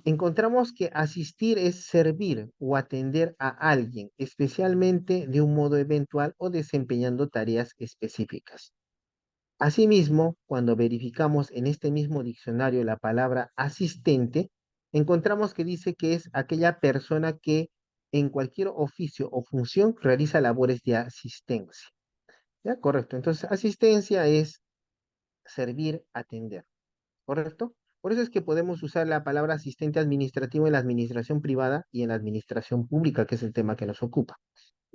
encontramos que asistir es servir o atender a alguien, especialmente de un modo eventual o desempeñando tareas específicas. Asimismo, cuando verificamos en este mismo diccionario la palabra asistente, encontramos que dice que es aquella persona que en cualquier oficio o función realiza labores de asistencia. ¿Ya? Correcto. Entonces, asistencia es servir, atender. ¿Correcto? Por eso es que podemos usar la palabra asistente administrativo en la administración privada y en la administración pública, que es el tema que nos ocupa.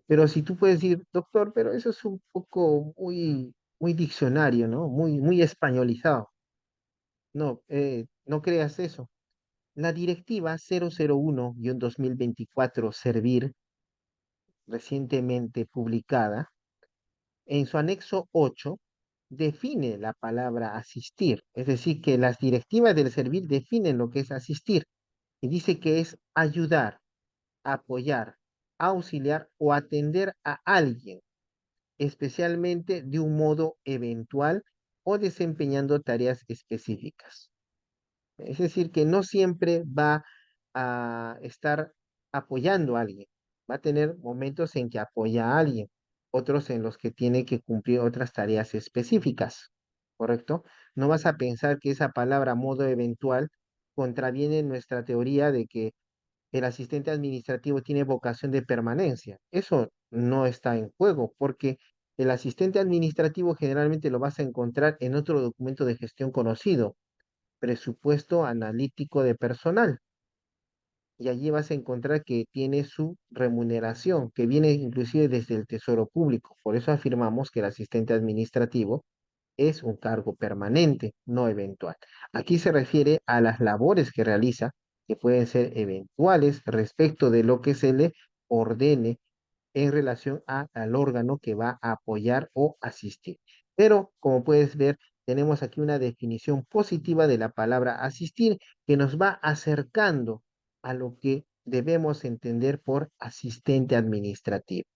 Pero si tú puedes decir, doctor, pero eso es un poco muy diccionario, ¿no? Muy españolizado. No, no creas eso. La directiva 001-2024 Servir, recientemente publicada, en su anexo 8, define la palabra asistir. Es decir, que las directivas del Servir definen lo que es asistir y dice que es ayudar, apoyar, auxiliar o atender a alguien, especialmente de un modo eventual o desempeñando tareas específicas. Es decir, que no siempre va a estar apoyando a alguien. Va a tener momentos en que apoya a alguien, otros en los que tiene que cumplir otras tareas específicas, ¿correcto? No vas a pensar que esa palabra modo eventual contraviene nuestra teoría de que el asistente administrativo tiene vocación de permanencia. Eso no está en juego, porque el asistente administrativo generalmente lo vas a encontrar en otro documento de gestión conocido, presupuesto analítico de personal. Y allí vas a encontrar que tiene su remuneración, que viene inclusive desde el Tesoro Público. Por eso afirmamos que el asistente administrativo es un cargo permanente, no eventual. Aquí se refiere a las labores que realiza, que pueden ser eventuales respecto de lo que se le ordene en relación al órgano que va a apoyar o asistir. Pero, como puedes ver, tenemos aquí una definición positiva de la palabra asistir que nos va acercando a lo que debemos entender por asistente administrativo.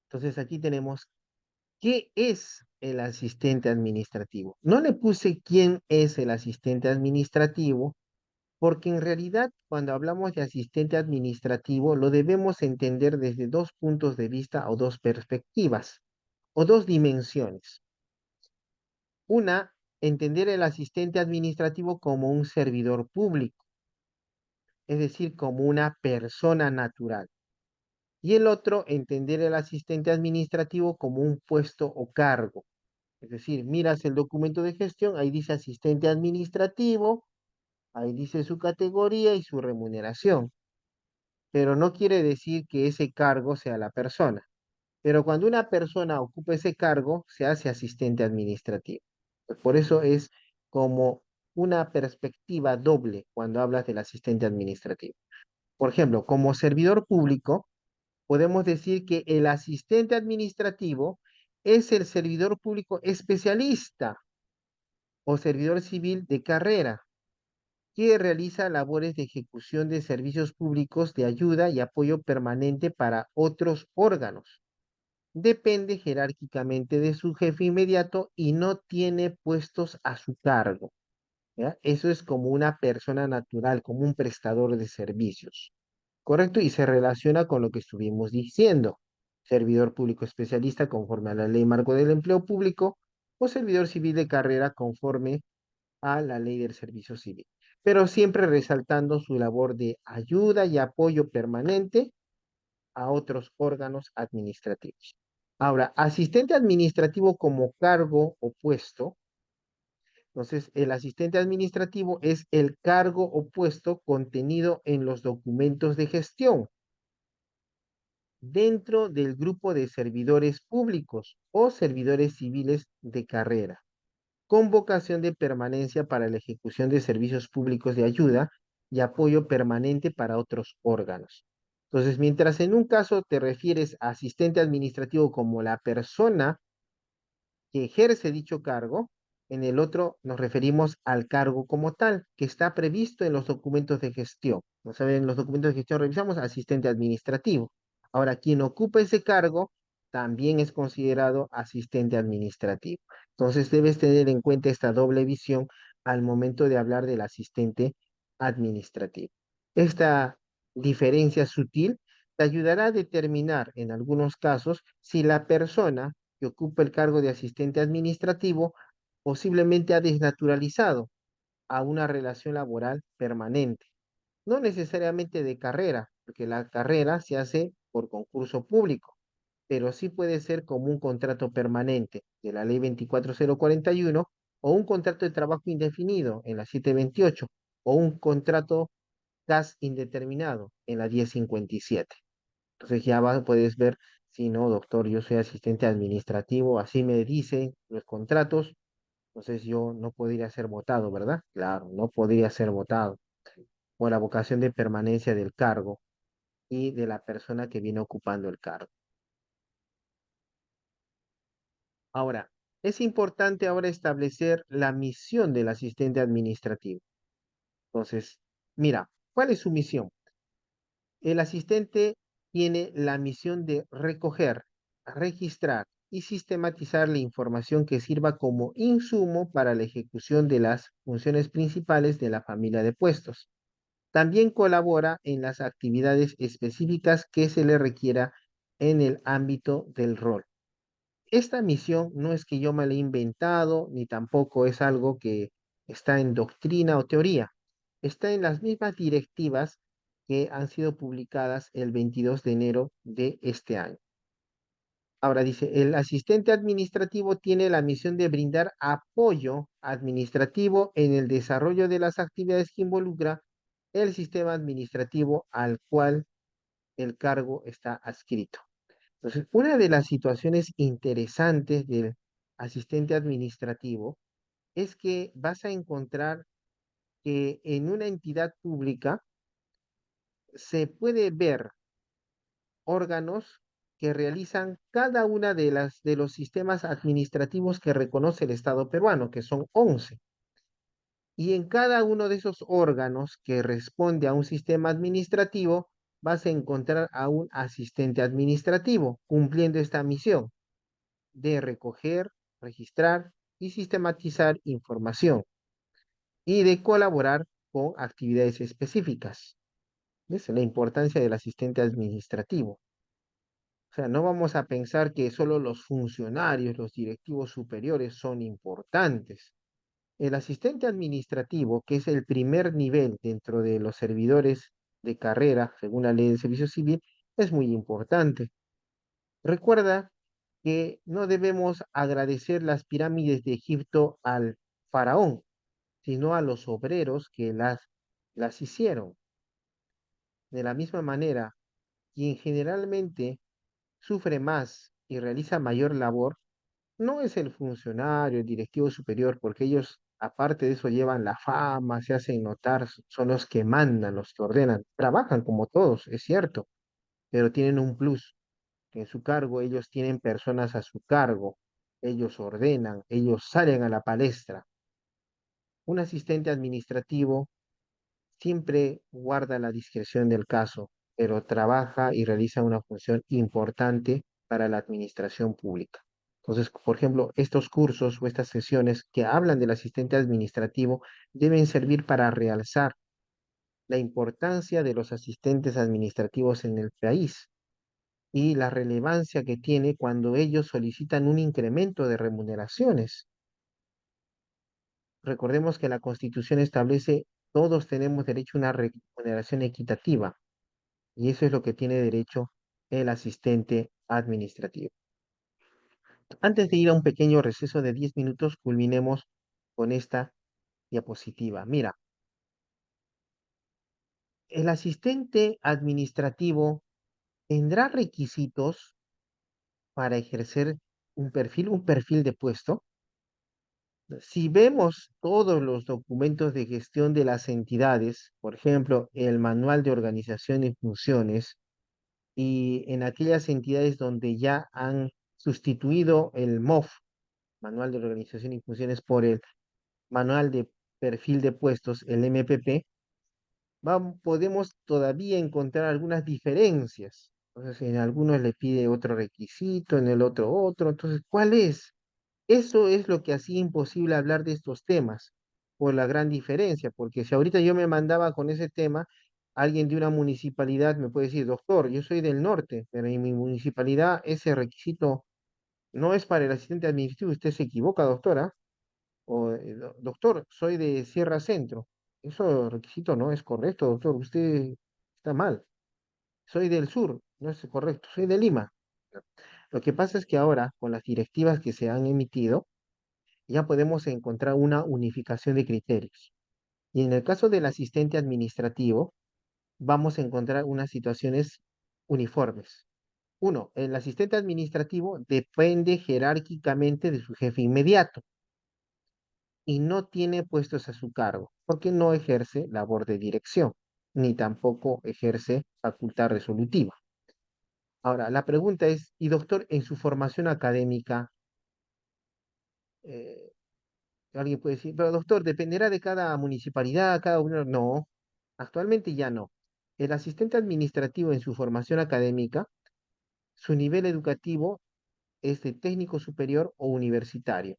Entonces, aquí tenemos qué es el asistente administrativo. No le puse quién es el asistente administrativo, porque en realidad cuando hablamos de asistente administrativo lo debemos entender desde dos puntos de vista o dos perspectivas o dos dimensiones. Una, entender el asistente administrativo como un servidor público, es decir, como una persona natural. Y el otro, entender el asistente administrativo como un puesto o cargo. Es decir, miras el documento de gestión, ahí dice asistente administrativo, ahí dice su categoría y su remuneración, pero no quiere decir que ese cargo sea la persona. Pero cuando una persona ocupa ese cargo, se hace asistente administrativo. Pues por eso es como una perspectiva doble cuando hablas del asistente administrativo. Por ejemplo, como servidor público, podemos decir que el asistente administrativo es el servidor público especialista o servidor civil de carrera que realiza labores de ejecución de servicios públicos de ayuda y apoyo permanente para otros órganos. Depende jerárquicamente de su jefe inmediato y no tiene puestos a su cargo. ¿Ya? Eso es como una persona natural, como un prestador de servicios. ¿Correcto? Y se relaciona con lo que estuvimos diciendo. Servidor público especialista conforme a la Ley Marco del Empleo Público o servidor civil de carrera conforme a la Ley del Servicio Civil, pero siempre resaltando su labor de ayuda y apoyo permanente a otros órganos administrativos. Ahora, asistente administrativo como cargo o puesto Entonces, el asistente administrativo es el cargo o puesto contenido en los documentos de gestión dentro del grupo de servidores públicos o servidores civiles de carrera, con vocación de permanencia para la ejecución de servicios públicos de ayuda y apoyo permanente para otros órganos. Entonces, mientras en un caso te refieres a asistente administrativo como la persona que ejerce dicho cargo, en el otro nos referimos al cargo como tal, que está previsto en los documentos de gestión. No saben, en los documentos de gestión revisamos asistente administrativo. Ahora, quien ocupa ese cargo también es considerado asistente administrativo. Entonces, debes tener en cuenta esta doble visión al momento de hablar del asistente administrativo. Esta diferencia sutil te ayudará a determinar en algunos casos si la persona que ocupa el cargo de asistente administrativo posiblemente ha desnaturalizado a una relación laboral permanente. No necesariamente de carrera, porque la carrera se hace por concurso público, pero sí puede ser como un contrato permanente de la ley 24041 o un contrato de trabajo indefinido en la 728 o un contrato gas indeterminado en la 1057. Entonces ya puedes ver si no, doctor, yo soy asistente administrativo, así me dicen los contratos, entonces yo no podría ser votado, ¿verdad? Claro, no podría ser votado por la vocación de permanencia del cargo y de la persona que viene ocupando el cargo. Ahora, es importante ahora establecer la misión del asistente administrativo. Entonces, mira, ¿cuál es su misión? El asistente tiene la misión de recoger, registrar y sistematizar la información que sirva como insumo para la ejecución de las funciones principales de la familia de puestos. También colabora en las actividades específicas que se le requiera en el ámbito del rol. Esta misión no es que yo me la he inventado, ni tampoco es algo que está en doctrina o teoría. Está en las mismas directivas que han sido publicadas el 22 de enero de este año. Ahora dice, el asistente administrativo tiene la misión de brindar apoyo administrativo en el desarrollo de las actividades que involucra el sistema administrativo al cual el cargo está adscrito. Entonces, una de las situaciones interesantes del asistente administrativo es que vas a encontrar que en una entidad pública se puede ver órganos que realizan cada una de los sistemas administrativos que reconoce el Estado peruano, que son 11. Y en cada uno de esos órganos que responde a un sistema administrativo, vas a encontrar a un asistente administrativo cumpliendo esta misión de recoger, registrar y sistematizar información y de colaborar con actividades específicas. ¿Ves? La importancia del asistente administrativo. O sea, no vamos a pensar que solo los funcionarios, los directivos superiores son importantes. El asistente administrativo, que es el primer nivel dentro de los servidores de carrera, según la ley de servicio civil, es muy importante. Recuerda que no debemos agradecer las pirámides de Egipto al faraón, sino a los obreros que las hicieron. De la misma manera, quien generalmente sufre más y realiza mayor labor, no es el funcionario, el directivo superior, porque ellos, aparte de eso, llevan la fama, se hacen notar, son los que mandan, los que ordenan. Trabajan como todos, es cierto, pero tienen un plus, que en su cargo ellos tienen personas a su cargo, ellos ordenan, ellos salen a la palestra. Un asistente administrativo siempre guarda la discreción del caso, pero trabaja y realiza una función importante para la administración pública. Entonces, por ejemplo, estos cursos o estas sesiones que hablan del asistente administrativo deben servir para realzar la importancia de los asistentes administrativos en el país y la relevancia que tiene cuando ellos solicitan un incremento de remuneraciones. Recordemos que la Constitución establece todos tenemos derecho a una remuneración equitativa y eso es lo que tiene derecho el asistente administrativo. Antes de ir a un pequeño receso de 10 minutos, culminemos con esta diapositiva. Mira, el asistente administrativo tendrá requisitos para ejercer un perfil de puesto. Si vemos todos los documentos de gestión de las entidades, por ejemplo, el manual de organización y funciones, y en aquellas entidades donde ya han sustituido el MOF, manual de organización y funciones, por el manual de perfil de puestos, el MPP, podemos todavía encontrar algunas diferencias. Entonces, en algunos le pide otro requisito, en el otro otro. Entonces, ¿cuál es? Eso es lo que hacía imposible hablar de estos temas, por la gran diferencia, porque si ahorita yo me mandaba con ese tema, alguien de una municipalidad me puede decir, doctor, yo soy del norte, pero en mi municipalidad ese requisito no es para el asistente administrativo, usted se equivoca, doctora, o doctor, soy de Sierra Centro, eso requisito no es correcto, doctor, usted está mal, soy del sur, no es correcto, soy de Lima. Lo que pasa es que ahora, con las directivas que se han emitido, ya podemos encontrar una unificación de criterios. Y en el caso del asistente administrativo, vamos a encontrar unas situaciones uniformes. Uno, el asistente administrativo depende jerárquicamente de su jefe inmediato y no tiene puestos a su cargo, porque no ejerce labor de dirección, ni tampoco ejerce facultad resolutiva. Ahora, la pregunta es, ¿y doctor, en su formación académica, eh, alguien puede decir, pero doctor, dependerá de cada municipalidad, cada uno? No, actualmente ya no. El asistente administrativo en su formación académica, su nivel educativo es de técnico superior o universitario,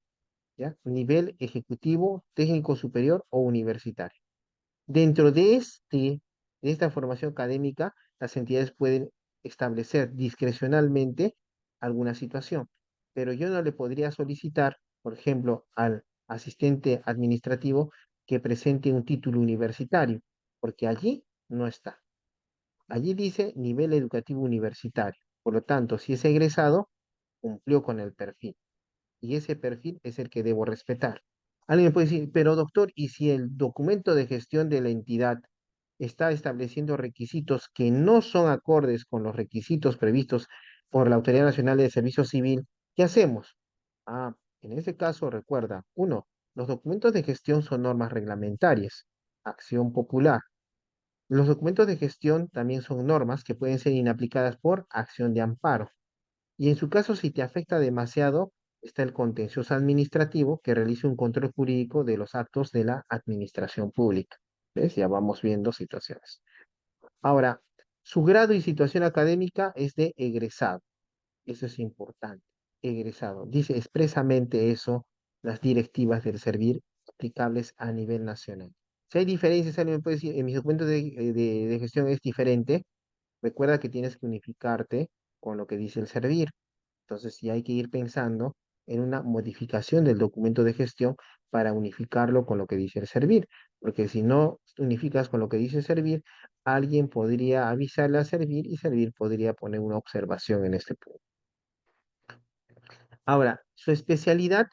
¿ya? Nivel ejecutivo, técnico superior o universitario. Dentro de esta formación académica, las entidades pueden establecer discrecionalmente alguna situación, pero yo no le podría solicitar, por ejemplo, al asistente administrativo que presente un título universitario, porque allí no está. Allí dice nivel educativo universitario. Por lo tanto, si es egresado, cumplió con el perfil y ese perfil es el que debo respetar. Alguien puede decir, pero doctor, ¿y si el documento de gestión de la entidad está estableciendo requisitos que no son acordes con los requisitos previstos por la Autoridad Nacional de Servicio Civil? ¿Qué hacemos? Ah, en ese caso, recuerda, uno, los documentos de gestión son normas reglamentarias, acción popular. Los documentos de gestión también son normas que pueden ser inaplicadas por acción de amparo. Y en su caso, si te afecta demasiado, está el contencioso administrativo que realiza un control jurídico de los actos de la administración pública. ¿Ves? Ya vamos viendo situaciones. Ahora, su grado y situación académica es de egresado. Eso es importante. Egresado. Dice expresamente eso las directivas del servir aplicables a nivel nacional. Si hay diferencias, alguien me puede decir, en mis documentos de gestión es diferente. Recuerda que tienes que unificarte con lo que dice el servir. Entonces, sí hay que ir pensando en una modificación del documento de gestión para unificarlo con lo que dice el servir, porque si no unificas con lo que dice servir, alguien podría avisarle a servir y servir podría poner una observación en este punto. Ahora, su especialidad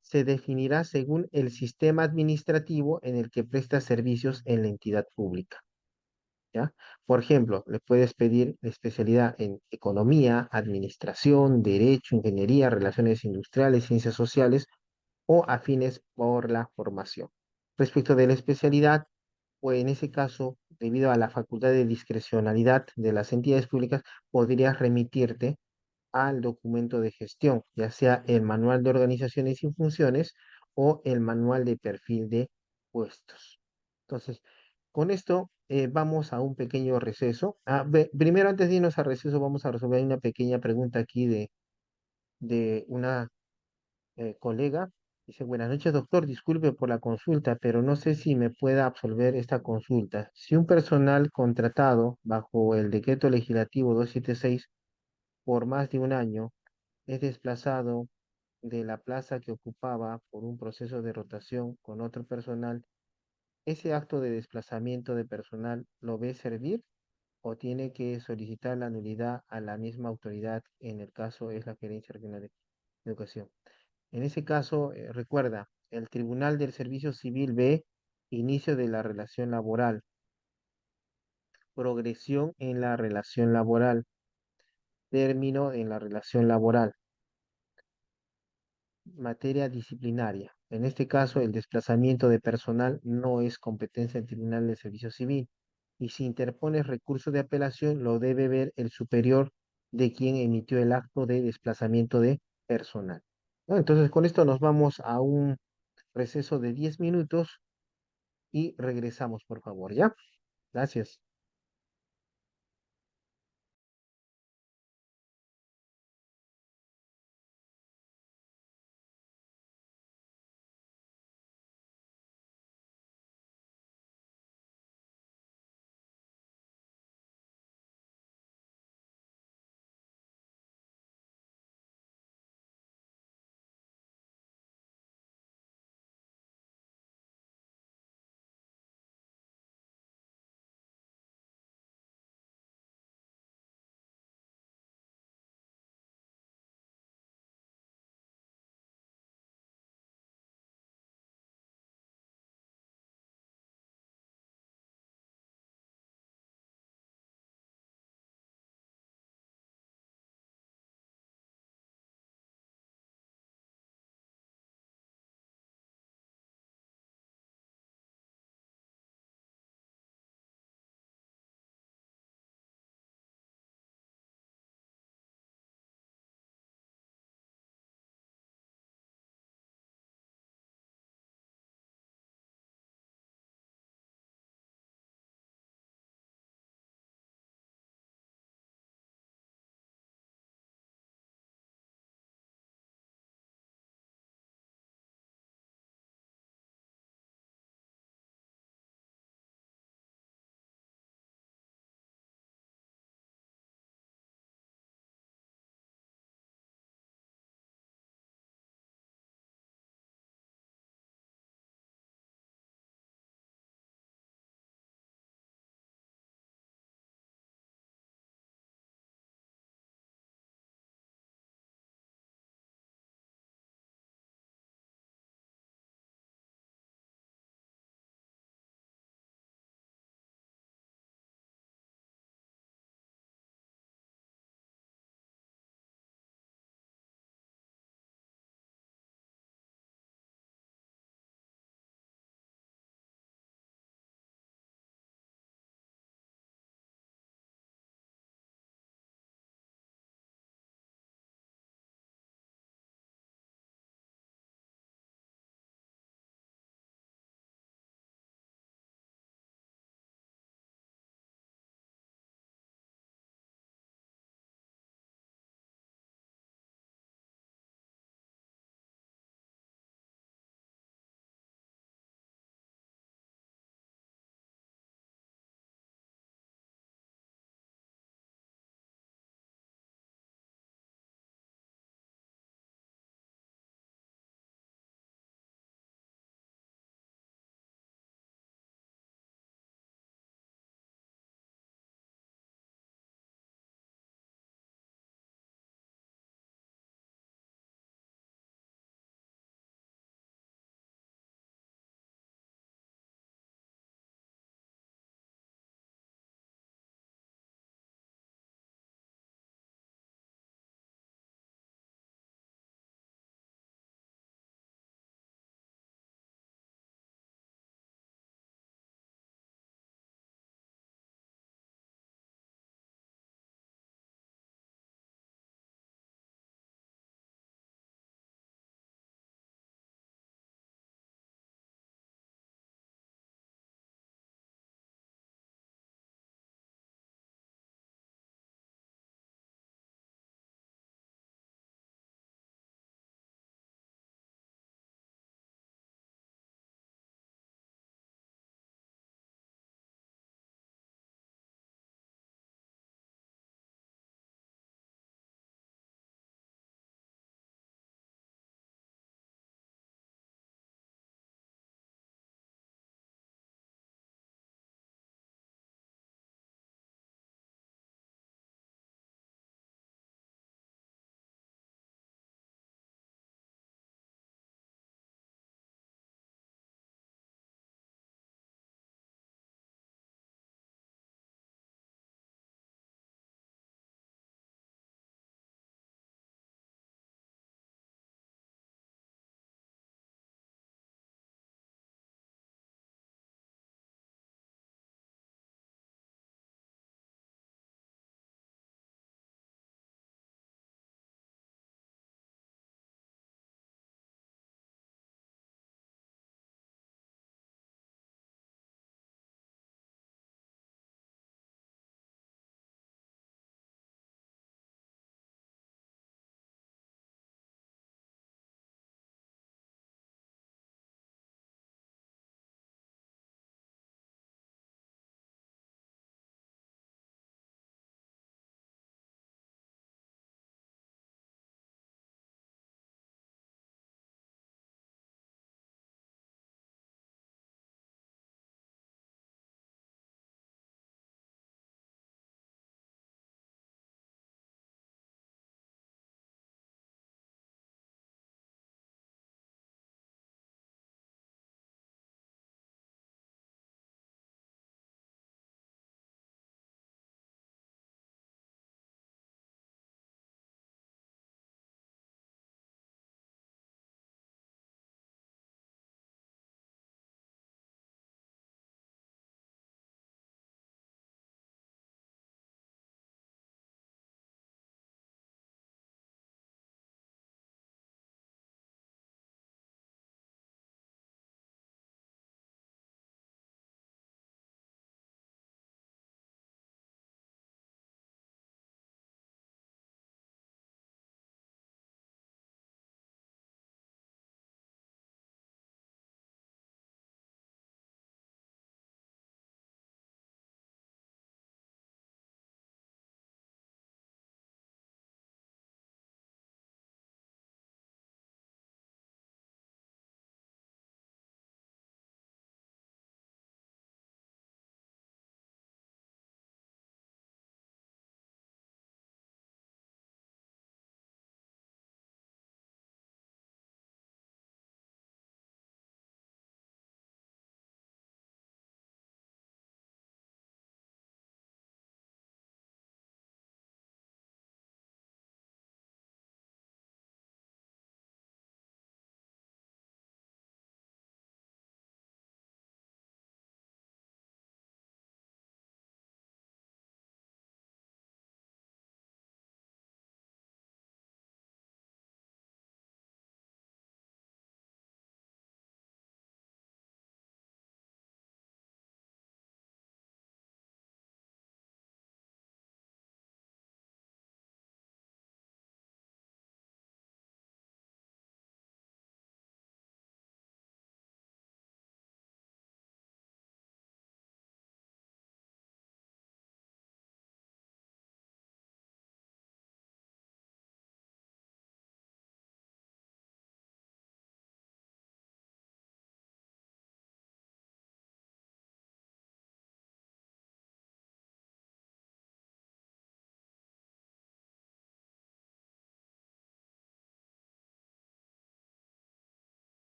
se definirá según el sistema administrativo en el que presta servicios en la entidad pública. ¿Ya? Por ejemplo, le puedes pedir especialidad en economía, administración, derecho, ingeniería, relaciones industriales, ciencias sociales o afines por la formación. Respecto de la especialidad, o en ese caso, debido a la facultad de discrecionalidad de las entidades públicas, podrías remitirte al documento de gestión, ya sea el manual de organizaciones y funciones o el manual de perfil de puestos. Entonces, con esto vamos a un pequeño receso. Primero, antes de irnos a receso, vamos a resolver una pequeña pregunta aquí de una colega. Dice, buenas noches, doctor. Disculpe por la consulta, pero no sé si me pueda absolver esta consulta. Si un personal contratado bajo el decreto legislativo 276 por más de un año es desplazado de la plaza que ocupaba por un proceso de rotación con otro personal, ¿ese acto de desplazamiento de personal lo ve servir o tiene que solicitar la nulidad a la misma autoridad? En el caso es la Gerencia Regional de Educación. En ese caso, recuerda, El Tribunal del Servicio Civil ve inicio de la relación laboral, progresión en la relación laboral, término en la relación laboral, materia disciplinaria. En este caso, el desplazamiento de personal no es competencia del Tribunal del Servicio Civil. Y si interpones recurso de apelación, lo debe ver el superior de quien emitió el acto de desplazamiento de personal. ¿No? Entonces, con esto nos vamos a un receso de 10 minutos y regresamos, por favor, ¿ya? Gracias.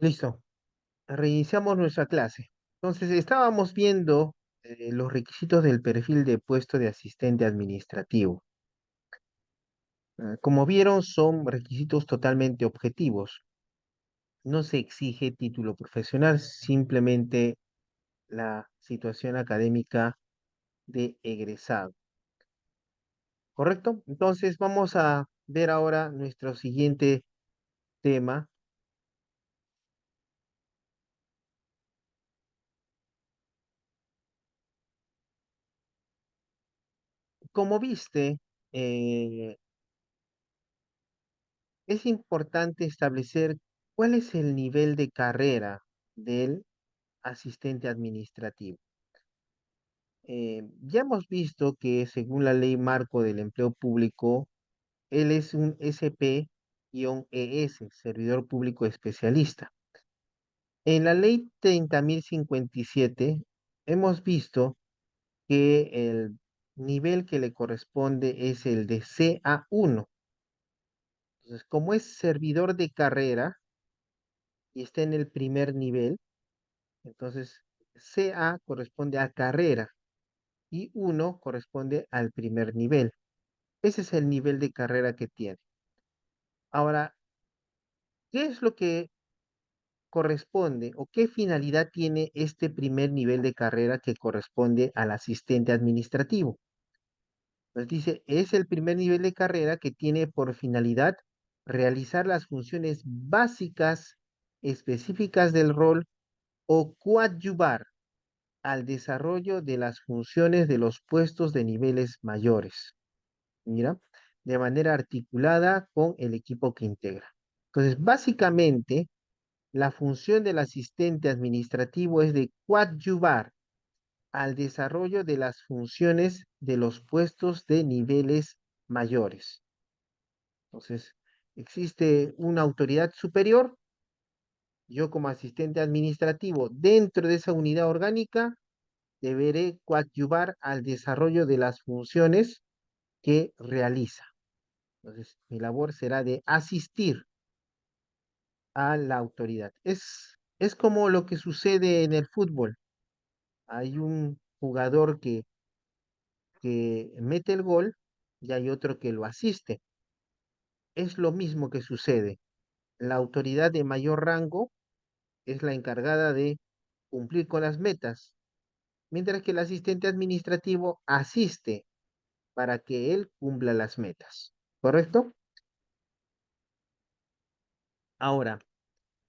Listo. Reiniciamos nuestra clase. Entonces, estábamos viendo los requisitos del perfil de puesto de asistente administrativo. Como vieron, son requisitos totalmente objetivos. No se exige título profesional, simplemente la situación académica de egresado. ¿Correcto? Entonces, vamos a ver ahora nuestro siguiente tema. Como viste, eh, es importante establecer cuál es el nivel de carrera del asistente administrativo. Ya hemos visto que según la ley marco del empleo público, él es un SP-ES, servidor público especialista. En la ley 30.057 hemos visto que el nivel que le corresponde es el de CA1. Entonces, como es servidor de carrera y está en el primer nivel, entonces CA corresponde a carrera y 1 corresponde al primer nivel. Ese es el nivel de carrera que tiene. Ahora, ¿qué es lo que corresponde o qué finalidad tiene este primer nivel de carrera que corresponde al asistente administrativo? Nos dice, es el primer nivel de carrera que tiene por finalidad realizar las funciones básicas específicas del rol o coadyuvar al desarrollo de las funciones de los puestos de niveles mayores. Mira, de manera articulada con el equipo que integra. Entonces, básicamente, la función del asistente administrativo es de coadyuvar al desarrollo de las funciones de los puestos de niveles mayores. Entonces, existe una autoridad superior, yo como asistente administrativo dentro de esa unidad orgánica deberé coadyuvar al desarrollo de las funciones que realiza. Entonces, mi labor será de asistir a la autoridad. Es como lo que sucede en el fútbol. Hay un jugador que mete el gol y hay otro que lo asiste. Es lo mismo que sucede. La autoridad de mayor rango es la encargada de cumplir con las metas, mientras que el asistente administrativo asiste para que él cumpla las metas. ¿Correcto? Ahora,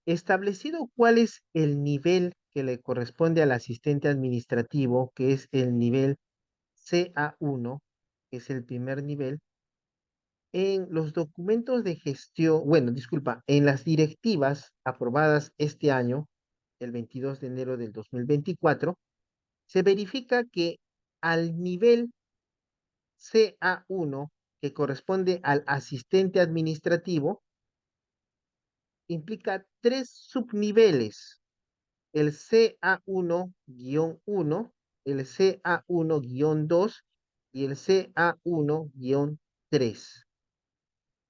establecido cuál es el nivel que le corresponde al asistente administrativo, que es el nivel CA1, que es el primer nivel, en los documentos de gestión, bueno, disculpa, en las directivas aprobadas este año, el 22 de enero del 2024, se verifica que al nivel CA1, que corresponde al asistente administrativo, implica tres subniveles: el CA1-1, el CA1-2 y el CA1-3.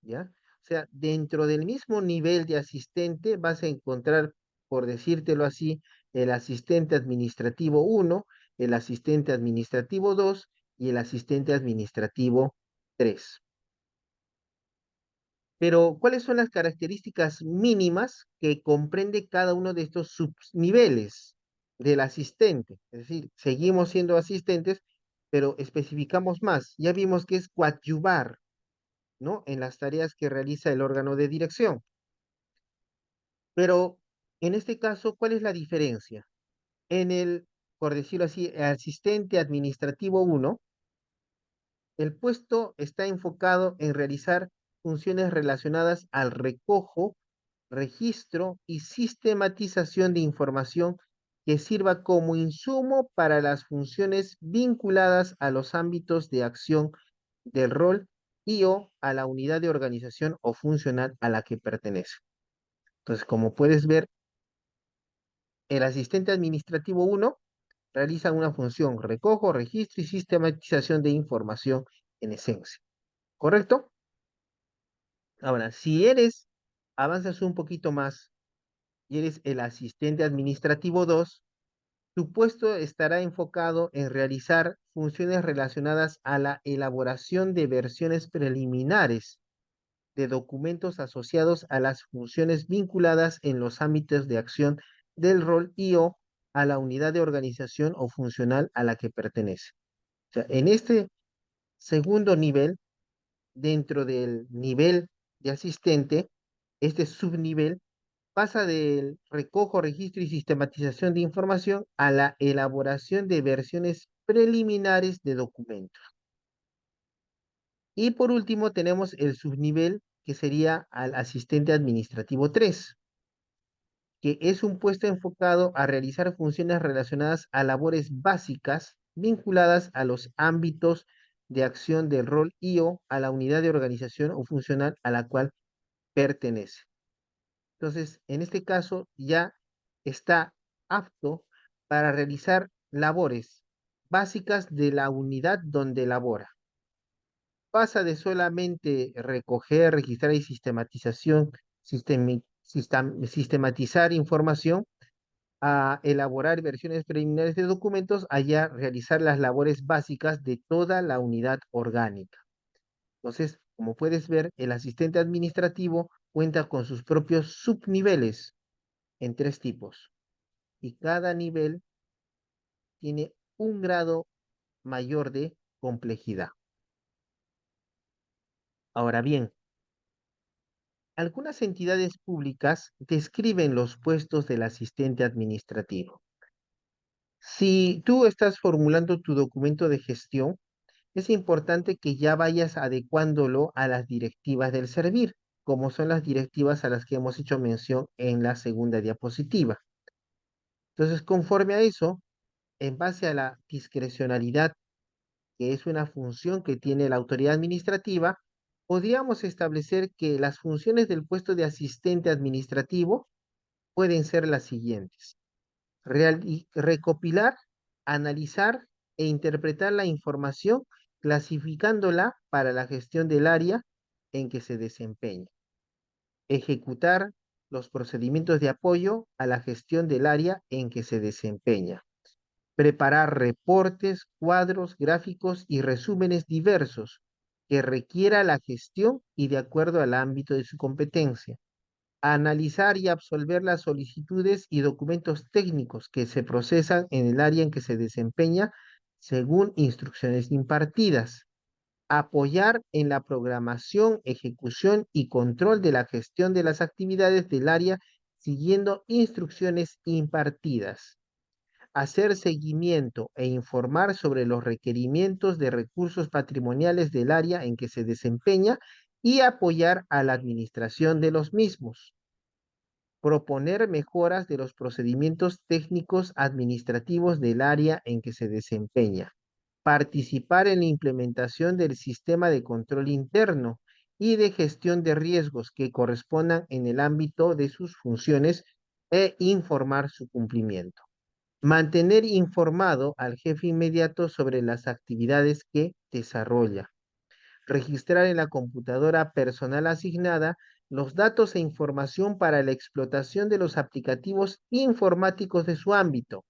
¿Ya? O sea, dentro del mismo nivel de asistente vas a encontrar, por decírtelo así, el asistente administrativo 1, el asistente administrativo 2 y el asistente administrativo 3. Pero, ¿cuáles son las características mínimas que comprende cada uno de estos subniveles del asistente? Es decir, seguimos siendo asistentes, pero especificamos más. Ya vimos que es coadyuvar, ¿no? En las tareas que realiza el órgano de dirección. Pero en este caso, ¿cuál es la diferencia? En el, por decirlo así, asistente administrativo 1, el puesto está enfocado en realizar funciones relacionadas al recojo, registro y sistematización de información que sirva como insumo para las funciones vinculadas a los ámbitos de acción del rol y o a la unidad de organización o funcional a la que pertenece. Entonces, como puedes ver, el asistente administrativo 1 realiza una función recojo, registro y sistematización de información en esencia. ¿Correcto? Ahora, si avanzas un poquito más, y eres el asistente administrativo 2, tu puesto estará enfocado en realizar funciones relacionadas a la elaboración de versiones preliminares de documentos asociados a las funciones vinculadas en los ámbitos de acción del rol y/o a la unidad de organización o funcional a la que pertenece. O sea, en este segundo nivel, dentro del nivel de asistente, este subnivel pasa del recojo, registro y sistematización de información a la elaboración de versiones preliminares de documentos. Y por último tenemos el subnivel que sería al asistente administrativo 3, que es un puesto enfocado a realizar funciones relacionadas a labores básicas vinculadas a los ámbitos de acción del rol y/o a la unidad de organización o funcional a la cual pertenece. Entonces, en este caso ya está apto para realizar labores básicas de la unidad donde labora. Pasa de solamente recoger, registrar y sistematizar información a elaborar versiones preliminares de documentos, allá realizar las labores básicas de toda la unidad orgánica. Entonces, como puedes ver, el asistente administrativo cuenta con sus propios subniveles en 3 tipos y cada nivel tiene un grado mayor de complejidad. Ahora bien, algunas entidades públicas describen los puestos del asistente administrativo. Si tú estás formulando tu documento de gestión, es importante que ya vayas adecuándolo a las directivas del servir, como son las directivas a las que hemos hecho mención en la segunda diapositiva. Entonces, conforme a eso, en base a la discrecionalidad, que es una función que tiene la autoridad administrativa, podríamos establecer que las funciones del puesto de asistente administrativo pueden ser las siguientes: recopilar, analizar e interpretar la información, clasificándola para la gestión del área en que se desempeña. Ejecutar los procedimientos de apoyo a la gestión del área en que se desempeña. Preparar reportes, cuadros, gráficos y resúmenes diversos que requiera la gestión y de acuerdo al ámbito de su competencia. Analizar y absolver las solicitudes y documentos técnicos que se procesan en el área en que se desempeña según instrucciones impartidas. Apoyar en la programación, ejecución y control de la gestión de las actividades del área siguiendo instrucciones impartidas. Hacer seguimiento e informar sobre los requerimientos de recursos patrimoniales del área en que se desempeña y apoyar a la administración de los mismos. Proponer mejoras de los procedimientos técnicos administrativos del área en que se desempeña. Participar en la implementación del sistema de control interno y de gestión de riesgos que correspondan en el ámbito de sus funciones e informar su cumplimiento. Mantener informado al jefe inmediato sobre las actividades que desarrolla. Registrar en la computadora personal asignada los datos e información para la explotación de los aplicativos informáticos de su ámbito.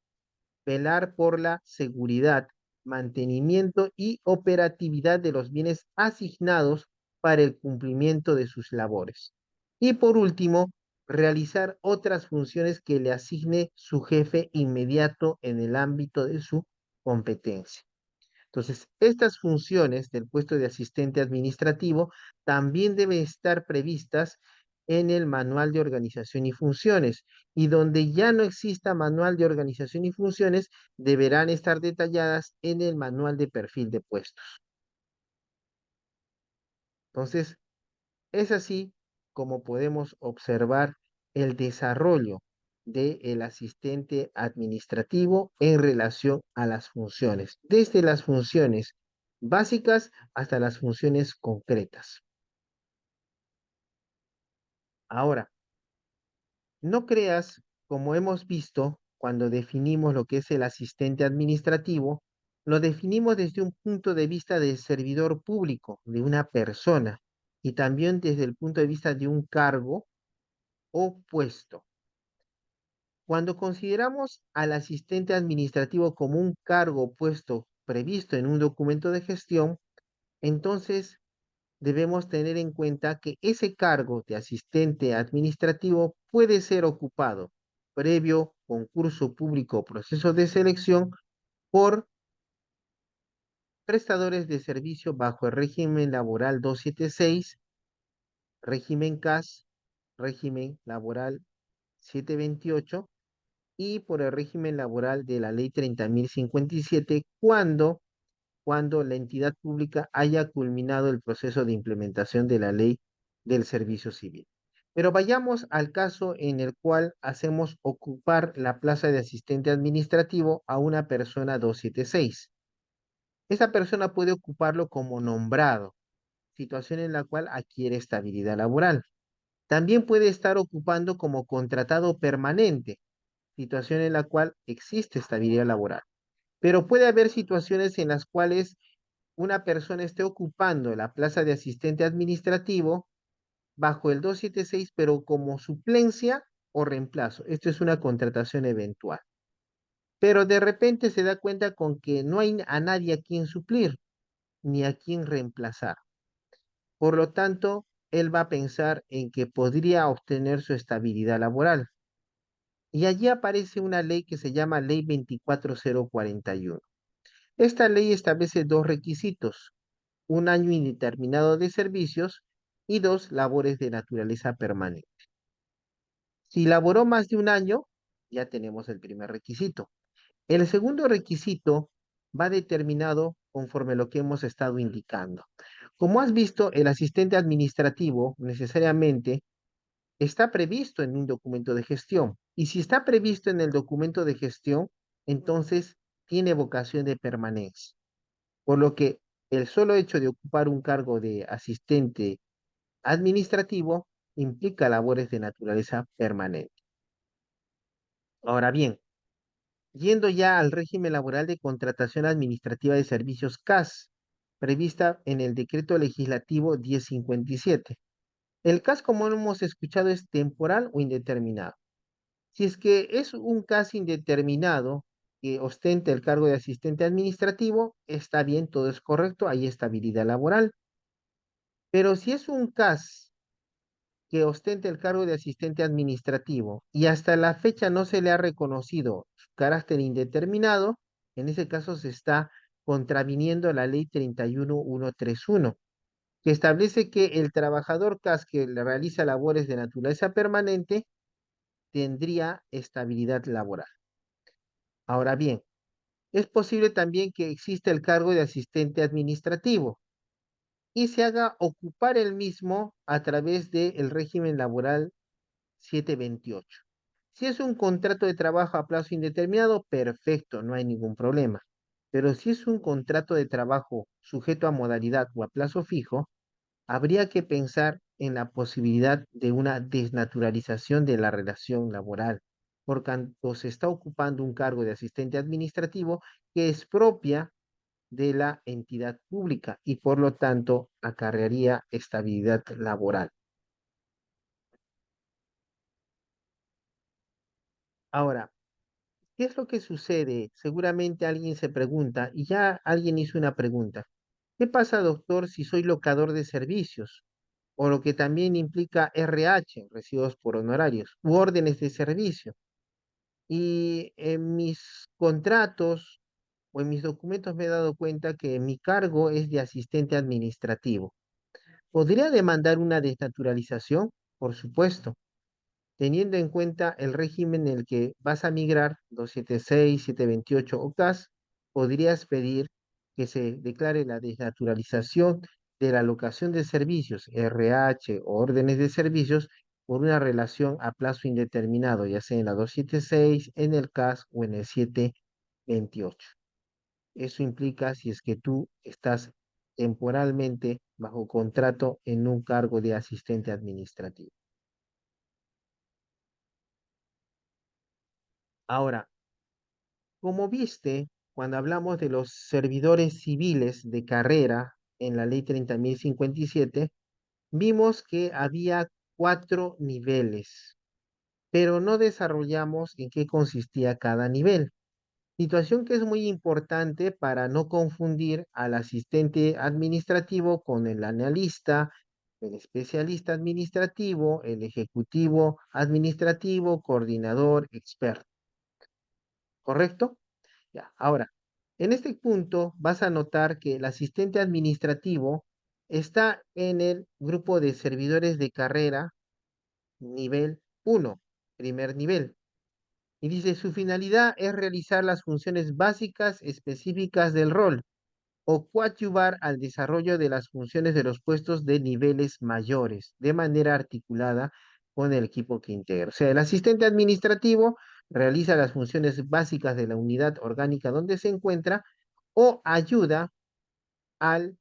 Velar por la seguridad, mantenimiento y operatividad de los bienes asignados para el cumplimiento de sus labores. Y por último, realizar otras funciones que le asigne su jefe inmediato en el ámbito de su competencia. Entonces, estas funciones del puesto de asistente administrativo también deben estar previstas en el manual de organización y funciones. Y donde ya no exista manual de organización y funciones, deberán estar detalladas en el manual de perfil de puestos. Entonces, es así como podemos observar el desarrollo del asistente administrativo en relación a las funciones, desde las funciones básicas hasta las funciones concretas. Ahora, no creas, como hemos visto cuando definimos lo que es el asistente administrativo, lo definimos desde un punto de vista del servidor público, de una persona, y también desde el punto de vista de un cargo o puesto. Cuando consideramos al asistente administrativo como un cargo o puesto previsto en un documento de gestión, entonces debemos tener en cuenta que ese cargo de asistente administrativo puede ser ocupado previo concurso público o proceso de selección por prestadores de servicio bajo el régimen laboral 276, régimen CAS, régimen laboral 728 y por el régimen laboral de la ley 30.057 cuando la entidad pública haya culminado el proceso de implementación de la ley del servicio civil. Pero vayamos al caso en el cual hacemos ocupar la plaza de asistente administrativo a una persona 276. Esa persona puede ocuparlo como nombrado, situación en la cual adquiere estabilidad laboral. También puede estar ocupando como contratado permanente, situación en la cual existe estabilidad laboral. Pero puede haber situaciones en las cuales una persona esté ocupando la plaza de asistente administrativo bajo el 276, pero como suplencia o reemplazo. Esto es una contratación eventual. Pero de repente se da cuenta con que no hay a nadie a quien suplir ni a quien reemplazar. Por lo tanto, él va a pensar en que podría obtener su estabilidad laboral. Y allí aparece una ley que se llama Ley 24041. Esta ley establece dos requisitos: un año indeterminado de servicios y dos labores de naturaleza permanente. Si laboró más de un año, ya tenemos el primer requisito. El segundo requisito va determinado conforme lo que hemos estado indicando. Como has visto, el asistente administrativo necesariamente está previsto en un documento de gestión. Y si está previsto en el documento de gestión, entonces tiene vocación de permanencia. Por lo que el solo hecho de ocupar un cargo de asistente administrativo implica labores de naturaleza permanente. Ahora bien, yendo ya al régimen laboral de contratación administrativa de servicios CAS, prevista en el decreto legislativo 1057. El CAS, como hemos escuchado, es temporal o indeterminado. Si es que es un CAS indeterminado que ostenta el cargo de asistente administrativo, está bien, todo es correcto, hay estabilidad laboral. Pero si es un CAS que ostenta el cargo de asistente administrativo y hasta la fecha no se le ha reconocido su carácter indeterminado, en ese caso se está contraviniendo la ley 31131, que establece que el trabajador CAS que realiza labores de naturaleza permanente tendría estabilidad laboral. Ahora bien, es posible también que exista el cargo de asistente administrativo y se haga ocupar el mismo a través del régimen laboral 728. Si es un contrato de trabajo a plazo indeterminado, perfecto, no hay ningún problema. Pero si es un contrato de trabajo sujeto a modalidad o a plazo fijo, habría que pensar en la posibilidad de una desnaturalización de la relación laboral, por cuanto se está ocupando un cargo de asistente administrativo que es propia de la entidad pública y por lo tanto acarrearía estabilidad laboral. Ahora, ¿qué es lo que sucede? Seguramente alguien se pregunta, y ya alguien hizo una pregunta. ¿Qué pasa, doctor, si soy locador de servicios? O lo que también implica RH, recibos por honorarios, u órdenes de servicio. Y en mis contratos o en mis documentos me he dado cuenta que mi cargo es de asistente administrativo. ¿Podría demandar una desnaturalización? Por supuesto, teniendo en cuenta el régimen en el que vas a migrar, 276, 728 o CAS, podrías pedir que se declare la desnaturalización de la locación de servicios, RH o órdenes de servicios, por una relación a plazo indeterminado, ya sea en la 276, en el CAS o en el 728. Eso implica si es que tú estás temporalmente bajo contrato en un cargo de asistente administrativo. Ahora, como viste, cuando hablamos de los servidores civiles de carrera en la ley 30.057, vimos que había cuatro niveles. pero no desarrollamos en qué consistía cada nivel. Situación que es muy importante para no confundir al asistente administrativo con el analista, el especialista administrativo, el ejecutivo administrativo, coordinador, experto. ¿Correcto? Ya. Ahora, en este punto vas a notar que el asistente administrativo está en el grupo de servidores de carrera nivel uno, primer nivel. Y dice, su finalidad es realizar las funciones básicas específicas del rol o coadyuvar al desarrollo de las funciones de los puestos de niveles mayores, de manera articulada con el equipo que integra. O sea, el asistente administrativo realiza las funciones básicas de la unidad orgánica donde se encuentra o ayuda al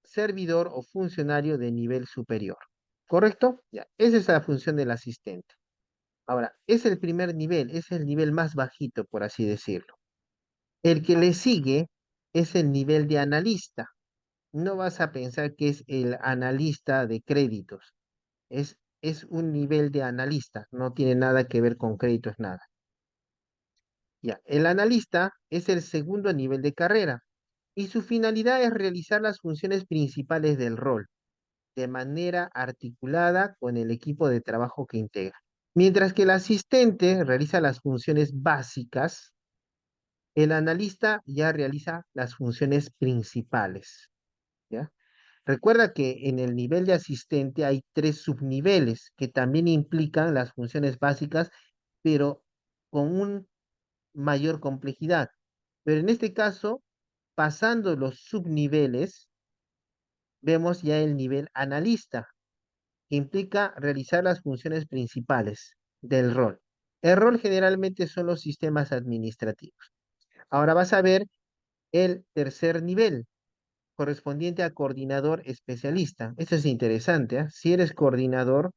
servidor o funcionario de nivel superior. ¿Correcto? Ya, esa es la función del asistente. Ahora, es el primer nivel, es el nivel más bajito, por así decirlo. El que le sigue es el nivel de analista. No vas a pensar que es el analista de créditos. Es un nivel de analista, no tiene nada que ver con créditos, nada. Ya, el analista es el segundo nivel de carrera y su finalidad es realizar las funciones principales del rol de manera articulada con el equipo de trabajo que integra. Mientras que el asistente realiza las funciones básicas, el analista ya realiza las funciones principales, ¿ya? Recuerda que en el nivel de asistente hay tres subniveles que también implican las funciones básicas, pero con una mayor complejidad. Pero en este caso, pasando los subniveles, vemos ya el nivel analista, que implica realizar las funciones principales del rol. El rol generalmente son los sistemas administrativos. Ahora vas a ver el tercer nivel, correspondiente a coordinador especialista. Esto es interesante, ¿eh? Si eres coordinador,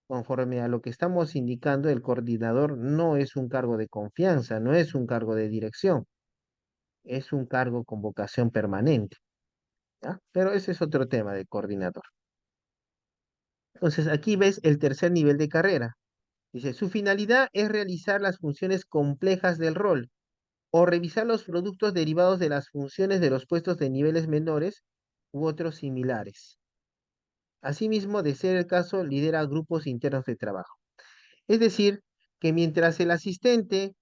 conforme a lo que estamos indicando, el coordinador no es un cargo de confianza, no es un cargo de dirección, es un cargo con vocación permanente, ¿ya? Pero ese es otro tema de coordinador. Entonces, aquí ves el tercer nivel de carrera. Dice, su finalidad es realizar las funciones complejas del rol o revisar los productos derivados de las funciones de los puestos de niveles menores u otros similares. Asimismo, de ser el caso, lidera grupos internos de trabajo. Es decir, que mientras el asistente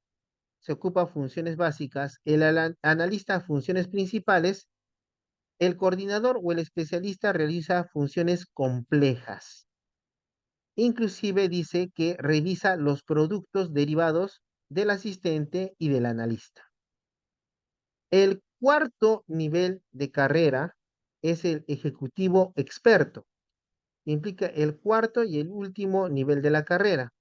se ocupa funciones básicas, el analista funciones principales, el coordinador o el especialista realiza funciones complejas. Inclusive dice que revisa los productos derivados del asistente y del analista. El cuarto nivel de carrera es el ejecutivo experto. Implica el cuarto y el último nivel de la carrera.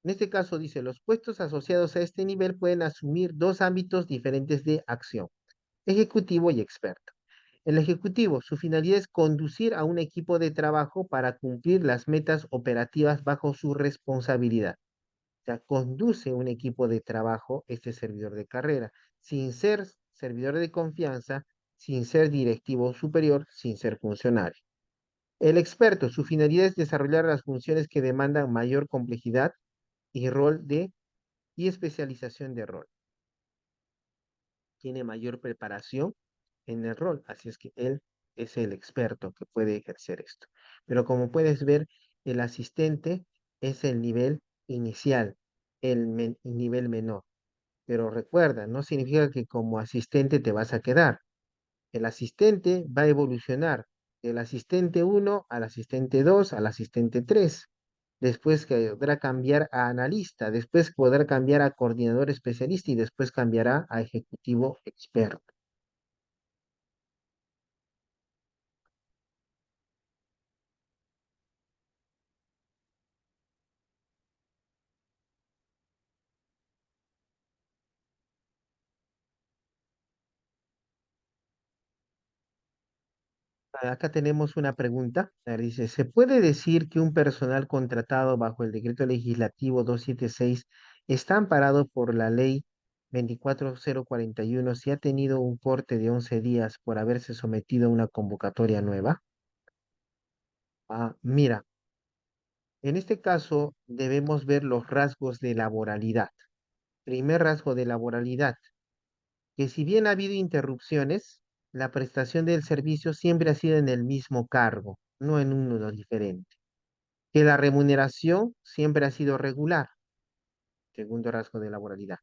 En este caso dice, los puestos asociados a este nivel pueden asumir dos ámbitos diferentes de acción, ejecutivo y experto. El ejecutivo, su finalidad es conducir a un equipo de trabajo para cumplir las metas operativas bajo su responsabilidad. O sea, conduce un equipo de trabajo este servidor de carrera, sin ser servidor de confianza, sin ser directivo superior, sin ser funcionario. El experto, su finalidad es desarrollar las funciones que demandan mayor complejidad y rol de y especialización de rol. Tiene mayor preparación en el rol, así es que él es el experto que puede ejercer esto. Pero como puedes ver, el asistente es el nivel inicial, el nivel menor. Pero recuerda, no significa que como asistente te vas a quedar. El asistente va a evolucionar del asistente uno al asistente 2 al asistente 3. Después podrá cambiar a analista, después podrá cambiar a coordinador especialista y después cambiará a ejecutivo experto. Acá tenemos una pregunta. A ver, dice, ¿se puede decir que un personal contratado bajo el decreto legislativo 276 está amparado por la ley 24041 si ha tenido un corte de 11 días por haberse sometido a una convocatoria nueva? Mira, En este caso, debemos ver los rasgos de laboralidad. Primer rasgo de laboralidad, que si bien ha habido interrupciones, la prestación del servicio siempre ha sido en el mismo cargo, no en uno diferente. Que la remuneración siempre ha sido regular, segundo rasgo de laboralidad.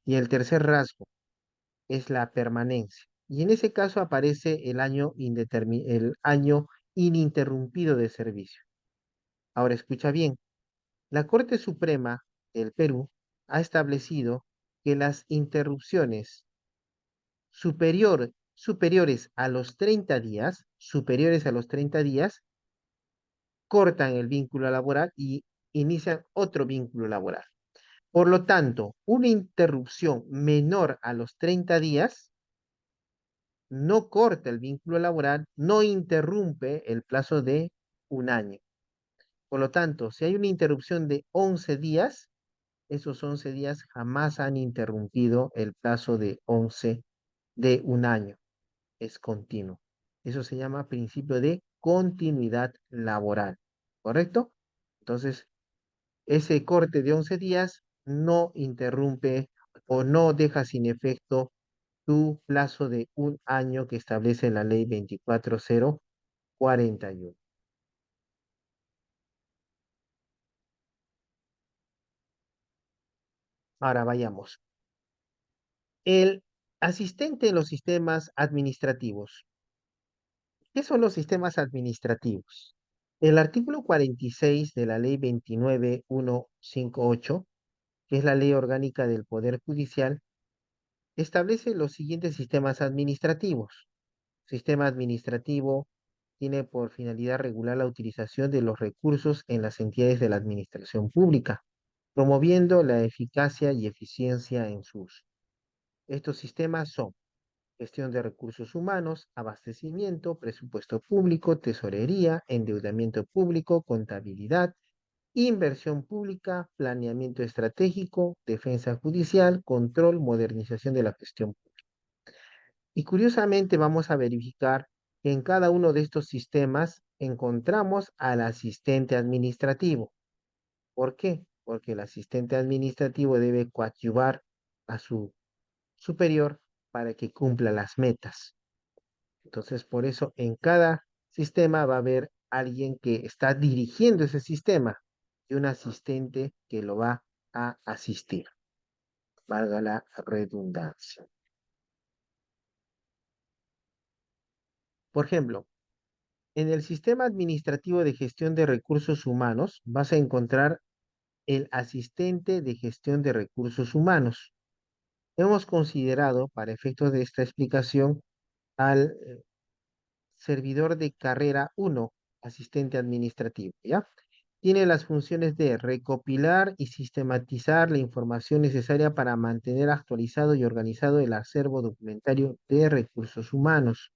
Y el tercer rasgo es la permanencia. Y en ese caso aparece el año ininterrumpido de servicio. Ahora escucha bien, la Corte Suprema del Perú ha establecido que las interrupciones superiores a los 30 días, cortan el vínculo laboral y inician otro vínculo laboral. Por lo tanto, una interrupción menor a los 30 días no corta el vínculo laboral, no interrumpe el plazo de un año. Por lo tanto, si hay una interrupción de 11 días, esos 11 días jamás han interrumpido el plazo de 11 de un año. Es continuo. Eso se llama principio de continuidad laboral. ¿Correcto? Entonces, ese corte de 11 días no interrumpe o no deja sin efecto tu plazo de un año que establece la ley 24041. Ahora vayamos. El asistente en los sistemas administrativos. ¿Qué son los sistemas administrativos? El artículo 46 de la ley 29158, que es la ley orgánica del Poder Judicial, establece los siguientes sistemas administrativos. Sistema administrativo tiene por finalidad regular la utilización de los recursos en las entidades de la administración pública, promoviendo la eficacia y eficiencia en su uso. Estos sistemas son gestión de recursos humanos, abastecimiento, presupuesto público, tesorería, endeudamiento público, contabilidad, inversión pública, planeamiento estratégico, defensa judicial, control, modernización de la gestión pública. Y curiosamente vamos a verificar que en cada uno de estos sistemas encontramos al asistente administrativo. ¿Por qué? Porque el asistente administrativo debe coadyuvar a su superior para que cumpla las metas. Entonces, por eso en cada sistema va a haber alguien que está dirigiendo ese sistema y un asistente que lo va a asistir. Valga la redundancia. Por ejemplo, en el sistema administrativo de gestión de recursos humanos vas a encontrar el asistente de gestión de recursos humanos. Hemos considerado, para efectos de esta explicación, al servidor de carrera 1, asistente administrativo, ¿ya? Tiene las funciones de recopilar y sistematizar la información necesaria para mantener actualizado y organizado el acervo documentario de recursos humanos,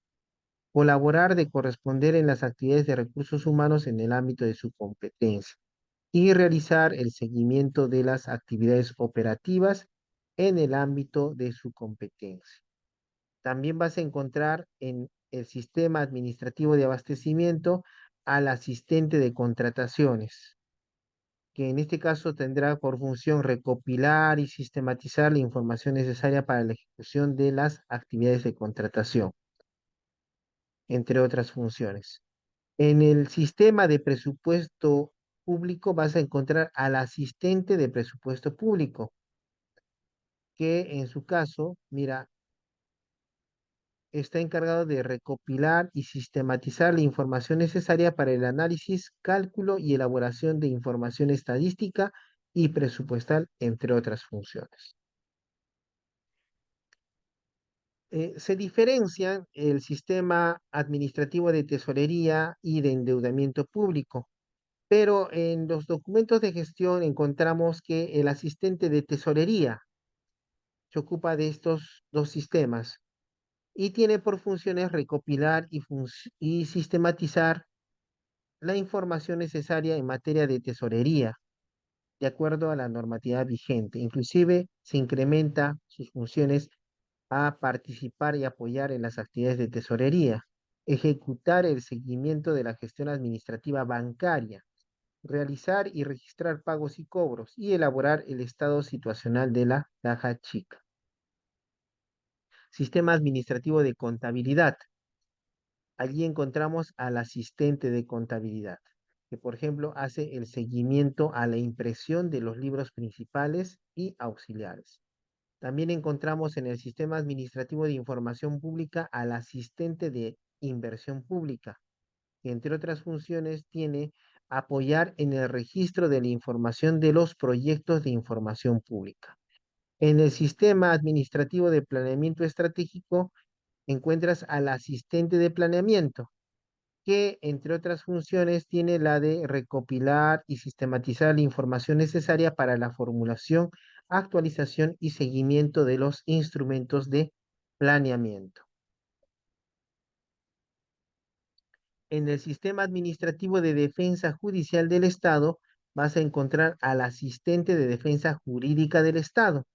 colaborar de corresponder en las actividades de recursos humanos en el ámbito de su competencia y realizar el seguimiento de las actividades operativas en el ámbito de su competencia. También vas a encontrar en el sistema administrativo de abastecimiento al asistente de contrataciones, que en este caso tendrá por función recopilar y sistematizar la información necesaria para la ejecución de las actividades de contratación, entre otras funciones. En el sistema de presupuesto público vas a encontrar al asistente de presupuesto público, que en su caso, mira, está encargado de recopilar y sistematizar la información necesaria para el análisis, cálculo y elaboración de información estadística y presupuestal, entre otras funciones. Se diferencian el sistema administrativo de tesorería y de endeudamiento público, pero en los documentos de gestión encontramos que el asistente de tesorería se ocupa de estos dos sistemas y tiene por funciones recopilar y sistematizar la información necesaria en materia de tesorería, de acuerdo a la normativa vigente. Inclusive se incrementa sus funciones a participar y apoyar en las actividades de tesorería, ejecutar el seguimiento de la gestión administrativa bancaria, realizar y registrar pagos y cobros y elaborar el estado situacional de la caja chica. Sistema administrativo de contabilidad. Allí encontramos al asistente de contabilidad, que por ejemplo hace el seguimiento a la impresión de los libros principales y auxiliares. También encontramos en el sistema administrativo de información pública al asistente de inversión pública, que entre otras funciones tiene apoyar en el registro de la información de los proyectos de información pública. En el sistema administrativo de planeamiento estratégico encuentras al asistente de planeamiento, que entre otras funciones tiene la de recopilar y sistematizar la información necesaria para la formulación, actualización y seguimiento de los instrumentos de planeamiento. En el sistema administrativo de defensa judicial del Estado vas a encontrar al asistente de defensa jurídica del Estado,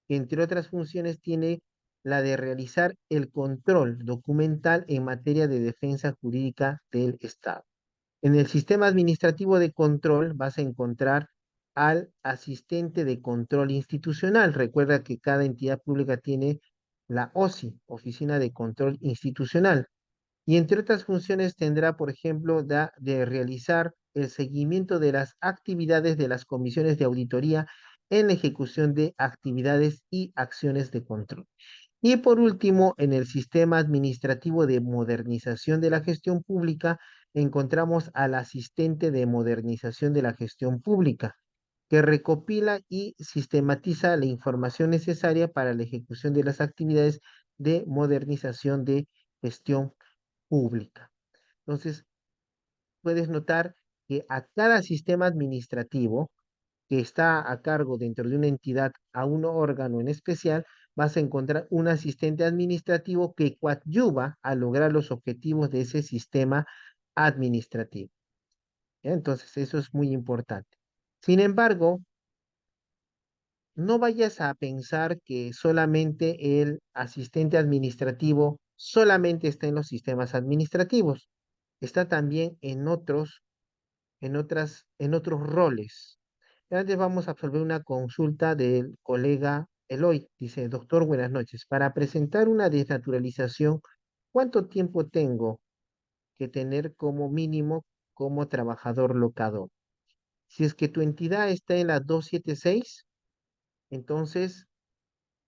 que entre otras funciones tiene la de realizar el control documental en materia de defensa jurídica del Estado. En el sistema administrativo de control vas a encontrar al asistente de control institucional. Recuerda que cada entidad pública tiene la OSI, Oficina de Control Institucional, y entre otras funciones tendrá, por ejemplo, de realizar el seguimiento de las actividades de las comisiones de auditoría en la ejecución de actividades y acciones de control. Y por último, en el sistema administrativo de modernización de la gestión pública, encontramos al asistente de modernización de la gestión pública, que recopila y sistematiza la información necesaria para la ejecución de las actividades de modernización de gestión pública. Entonces, puedes notar que a cada sistema administrativo que está a cargo dentro de una entidad, a un órgano en especial, vas a encontrar un asistente administrativo que coadyuva a lograr los objetivos de ese sistema administrativo. Entonces, eso es muy importante. Sin embargo, no vayas a pensar que solamente el asistente administrativo solamente está en los sistemas administrativos. Está también en otros roles. Antes vamos a absolver una consulta del colega Eloy. Dice, doctor, buenas noches. Para presentar una desnaturalización, ¿cuánto tiempo tengo que tener como mínimo como trabajador locador? Si es que tu entidad está en la 276, entonces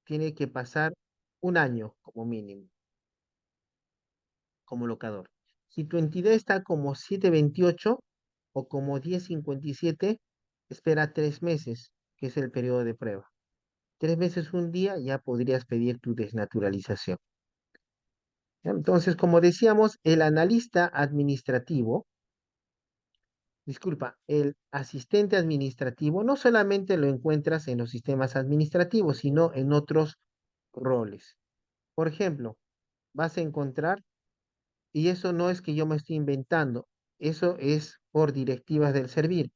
tiene que pasar un año como mínimo, como locador. Si tu entidad está como 728 o como 1057, espera 3 meses, que es el periodo de prueba. 3 meses, un día, ya podrías pedir tu desnaturalización. Entonces, como decíamos, el analista administrativo, disculpa, el asistente administrativo, no solamente lo encuentras en los sistemas administrativos, sino en otros roles. Por ejemplo, vas a encontrar, y eso no es que yo me estoy inventando, eso es por directivas del servir,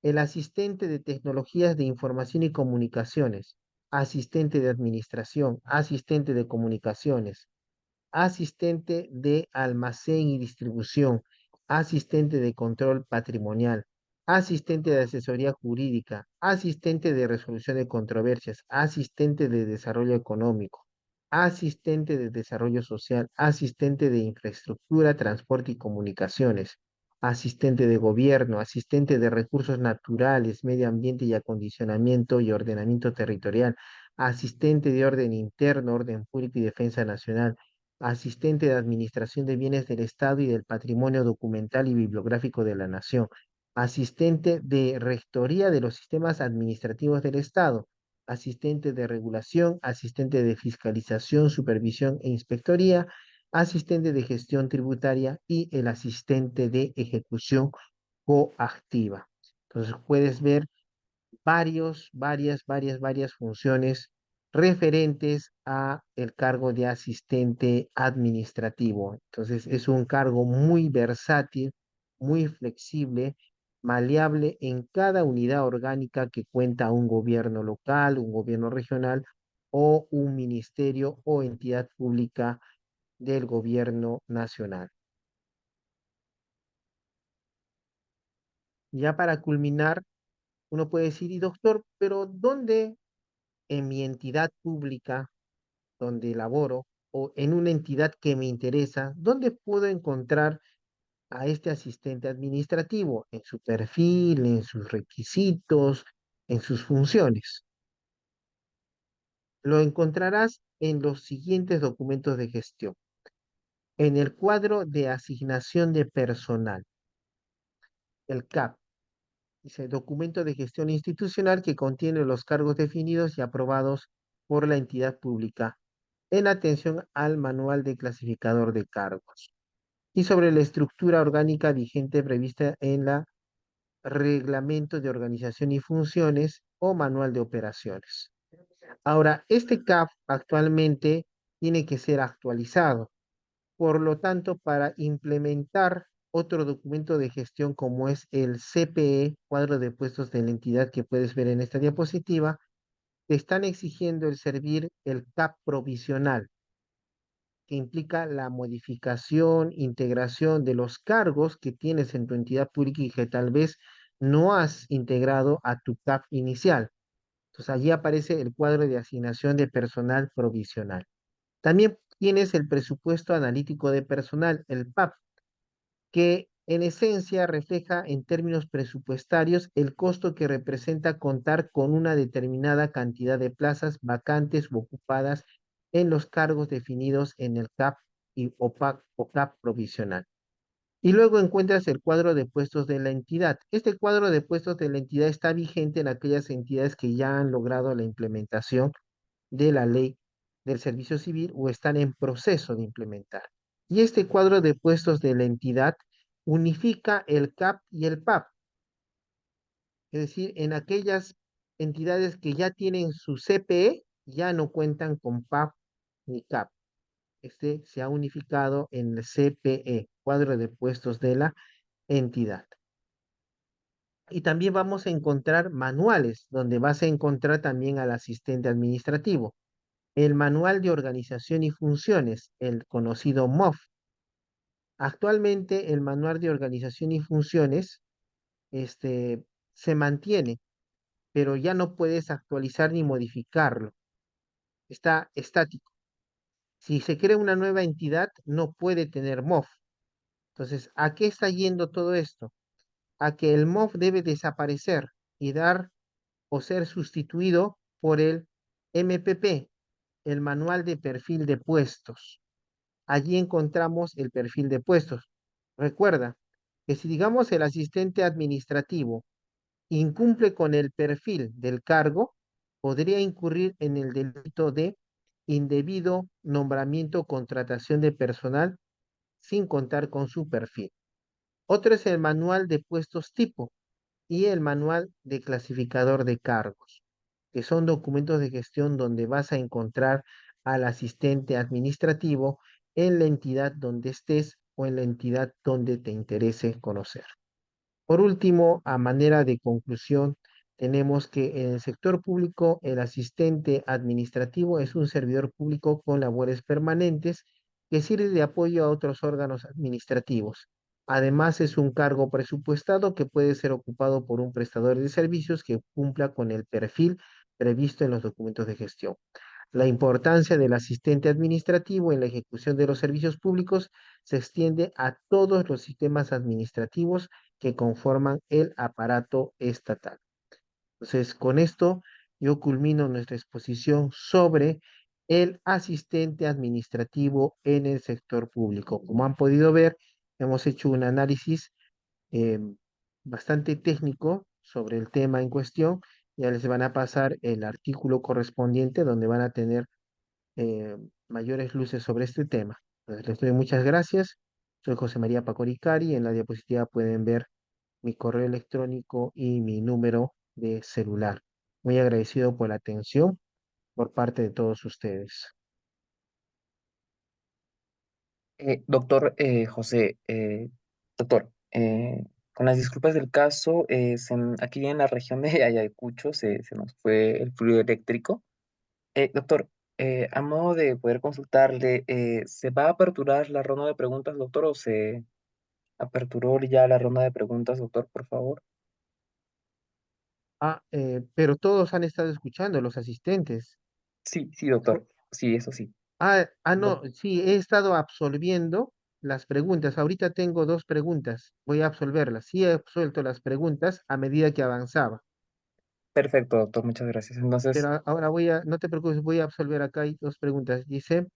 el asistente de tecnologías de información y comunicaciones, asistente de administración, asistente de comunicaciones, asistente de almacén y distribución, asistente de control patrimonial, asistente de asesoría jurídica, asistente de resolución de controversias, asistente de desarrollo económico, asistente de desarrollo social, asistente de infraestructura, transporte y comunicaciones, asistente de gobierno, asistente de recursos naturales, medio ambiente y acondicionamiento y ordenamiento territorial, asistente de orden interno, orden público y defensa nacional, asistente de Administración de Bienes del Estado y del Patrimonio Documental y Bibliográfico de la Nación, asistente de Rectoría de los Sistemas Administrativos del Estado, asistente de regulación, asistente de fiscalización, supervisión e inspectoría, asistente de gestión tributaria y el asistente de ejecución coactiva. Entonces puedes ver varias funciones referentes a el cargo de asistente administrativo. Entonces, es un cargo muy versátil, muy flexible, maleable en cada unidad orgánica que cuenta un gobierno local, un gobierno regional o un ministerio o entidad pública del gobierno nacional. Ya para culminar, uno puede decir, y doctor, pero ¿dónde en mi entidad pública donde laboro o en una entidad que me interesa, dónde puedo encontrar a este asistente administrativo? En su perfil, en sus requisitos, en sus funciones. Lo encontrarás en los siguientes documentos de gestión. En el cuadro de asignación de personal, el CAP, dice documento de gestión institucional que contiene los cargos definidos y aprobados por la entidad pública en atención al manual de clasificador de cargos y sobre la estructura orgánica vigente prevista en la Reglamento de Organización y Funciones o Manual de Operaciones. Ahora, este CAP actualmente tiene que ser actualizado. Por lo tanto, para implementar otro documento de gestión como es el CPE, cuadro de puestos de la entidad que puedes ver en esta diapositiva, te están exigiendo el servir el CAP provisional, que implica la modificación, integración de los cargos que tienes en tu entidad pública y que tal vez no has integrado a tu CAP inicial. Entonces allí aparece el cuadro de asignación de personal provisional. También tienes el presupuesto analítico de personal, el PAP, que en esencia refleja en términos presupuestarios el costo que representa contar con una determinada cantidad de plazas vacantes o ocupadas en los cargos definidos en el CAP y o CAP provisional. Y luego encuentras el cuadro de puestos de la entidad. Este cuadro de puestos de la entidad está vigente en aquellas entidades que ya han logrado la implementación de la ley del servicio civil o están en proceso de implementar. Y este cuadro de puestos de la entidad unifica el CAP y el PAP, es decir, en aquellas entidades que ya tienen su CPE, ya no cuentan con PAP ni CAP. Este se ha unificado en el CPE, cuadro de puestos de la entidad. Y también vamos a encontrar manuales, donde vas a encontrar también al asistente administrativo. El Manual de Organización y Funciones, el conocido MOF. Actualmente el Manual de Organización y Funciones se mantiene, pero ya no puedes actualizar ni modificarlo. Está estático. Si se crea una nueva entidad, no puede tener MOF. Entonces, ¿a qué está yendo todo esto? A que el MOF debe desaparecer y dar o ser sustituido por el MPP, el Manual de Perfil de Puestos. Allí encontramos el perfil de puestos. Recuerda que si digamos el asistente administrativo incumple con el perfil del cargo, podría incurrir en el delito de indebido nombramiento o contratación de personal sin contar con su perfil. Otro es el manual de puestos tipo y el manual de clasificador de cargos, que son documentos de gestión donde vas a encontrar al asistente administrativo en la entidad donde estés o en la entidad donde te interese conocer. Por último, a manera de conclusión, tenemos que en el sector público el asistente administrativo es un servidor público con labores permanentes que sirve de apoyo a otros órganos administrativos. Además, es un cargo presupuestado que puede ser ocupado por un prestador de servicios que cumpla con el perfil previsto en los documentos de gestión. La importancia del asistente administrativo en la ejecución de los servicios públicos se extiende a todos los sistemas administrativos que conforman el aparato estatal. Entonces, con esto yo culmino nuestra exposición sobre el asistente administrativo en el sector público. Como han podido ver, hemos hecho un análisis eh, bastante técnico sobre el tema en cuestión. Ya les van a pasar el artículo correspondiente donde van a tener eh, mayores luces sobre este tema. Entonces, les doy muchas gracias. Soy José María Pacoricari. En la diapositiva pueden ver mi correo electrónico y mi número de celular. Muy agradecido por la atención por parte de todos ustedes. Doctor José, doctor, con las disculpas del caso, aquí en la región de Ayacucho se nos fue el fluido eléctrico. Doctor, a modo de poder consultarle, ¿se va a aperturar la ronda de preguntas, doctor, o se aperturó ya la ronda de preguntas, doctor, por favor? Pero todos han estado escuchando, los asistentes. Sí, sí, doctor. Sí, eso sí. No, Doc- sí, he estado absolviendo las preguntas. Ahorita tengo dos preguntas. Voy a absolverlas. Sí, he absuelto las preguntas a medida que avanzaba. Perfecto, doctor. Muchas gracias. Pero Entonces, ahora no te preocupes, voy a absolver acá. Hay dos preguntas. Dice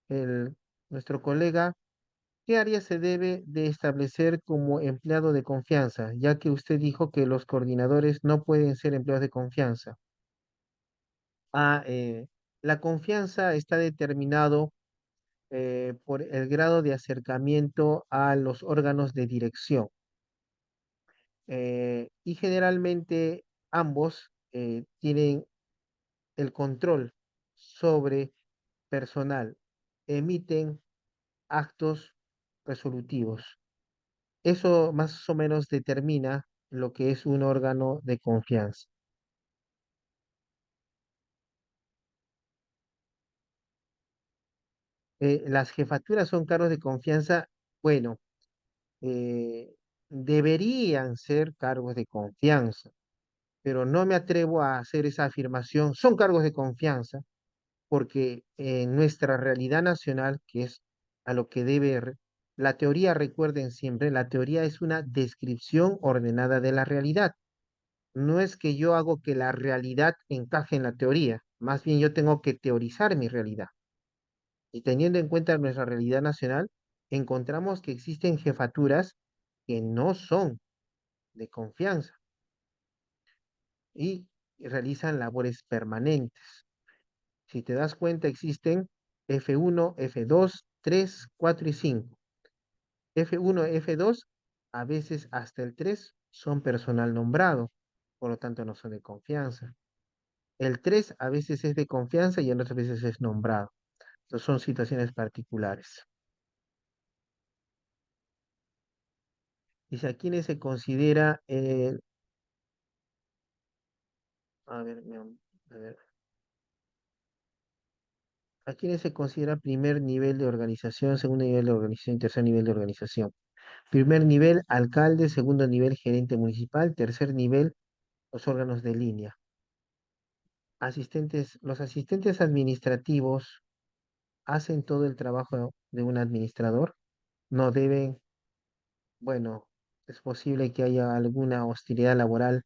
el, nuestro colega, ¿qué área se debe de establecer como empleado de confianza? Ya que usted dijo que los coordinadores no pueden ser empleados de confianza. Ah, eh, la confianza está determinado por el grado de acercamiento a los órganos de dirección. Y generalmente ambos tienen el control sobre personal, emiten actos resolutivos. Eso más o menos determina lo que es un órgano de confianza. Las jefaturas son cargos de confianza, bueno, eh, deberían ser cargos de confianza, pero no me atrevo a hacer esa afirmación. Son cargos de confianza porque en nuestra realidad nacional, que es a lo que la teoría, recuerden siempre, la teoría es una descripción ordenada de la realidad. No es que yo hago que la realidad encaje en la teoría, más bien yo tengo que teorizar mi realidad. Y teniendo en cuenta nuestra realidad nacional, encontramos que existen jefaturas que no son de confianza y realizan labores permanentes. Si te das cuenta, existen F1, F2, 3, 4 y 5. F1, F2, a veces hasta el 3 son personal nombrado, por lo tanto no son de confianza. El 3 a veces es de confianza y en otras veces es nombrado. Entonces son situaciones particulares. Dice, ¿a quiénes se considera, a ver, a ver, ¿a quiénes se considera primer nivel de organización, segundo nivel de organización y tercer nivel de organización? Primer nivel, alcalde; segundo nivel, gerente municipal; tercer nivel, los órganos de línea. Los asistentes administrativos hacen todo el trabajo de un administrador. No deben, bueno, es posible que haya alguna hostilidad laboral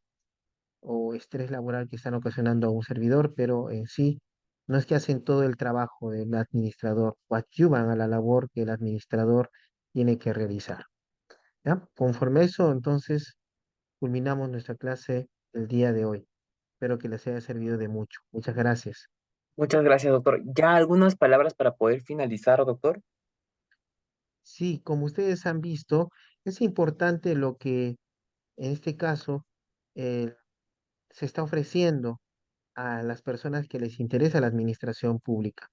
o estrés laboral que están ocasionando a un servidor, pero en sí no es que hacen todo el trabajo del administrador, o ayudan a la labor que el administrador tiene que realizar. ¿Ya? Conforme a eso, entonces, culminamos nuestra clase el día de hoy. Espero que les haya servido de mucho. Muchas gracias. muchas gracias, doctor. ¿Ya algunas palabras para poder finalizar, doctor? Sí, como ustedes han visto, es importante lo que en este caso eh, se está ofreciendo a las personas que les interesa la administración pública.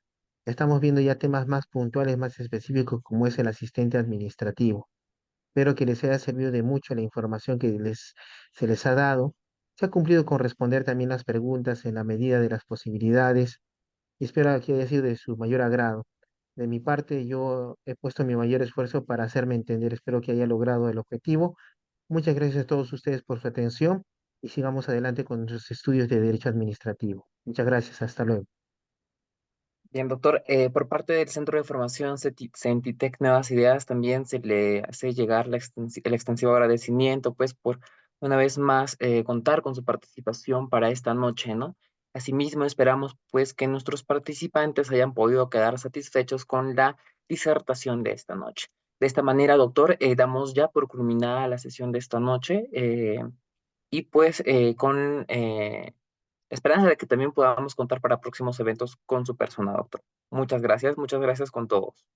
Estamos viendo ya temas más puntuales, más específicos, como es el asistente administrativo. Espero que les haya servido de mucho la información que se les ha dado. Se ha cumplido con responder también las preguntas en la medida de las posibilidades y espero que haya sido de su mayor agrado. De mi parte, yo he puesto mi mayor esfuerzo para hacerme entender. Espero que haya logrado el objetivo. Muchas gracias a todos ustedes por su atención y sigamos adelante con nuestros estudios de Derecho Administrativo. Muchas gracias. Hasta luego. Bien, doctor, por parte del Centro de Formación Centitec Nuevas Ideas también se le hace llegar el extensivo agradecimiento, pues, por una vez más contar con su participación para esta noche, ¿no? Asimismo, esperamos, pues, que nuestros participantes hayan podido quedar satisfechos con la disertación de esta noche. De esta manera, doctor, damos ya por culminada la sesión de esta noche y, pues, con esperanza de que también podamos contar para próximos eventos con su persona, doctor. Muchas gracias con todos.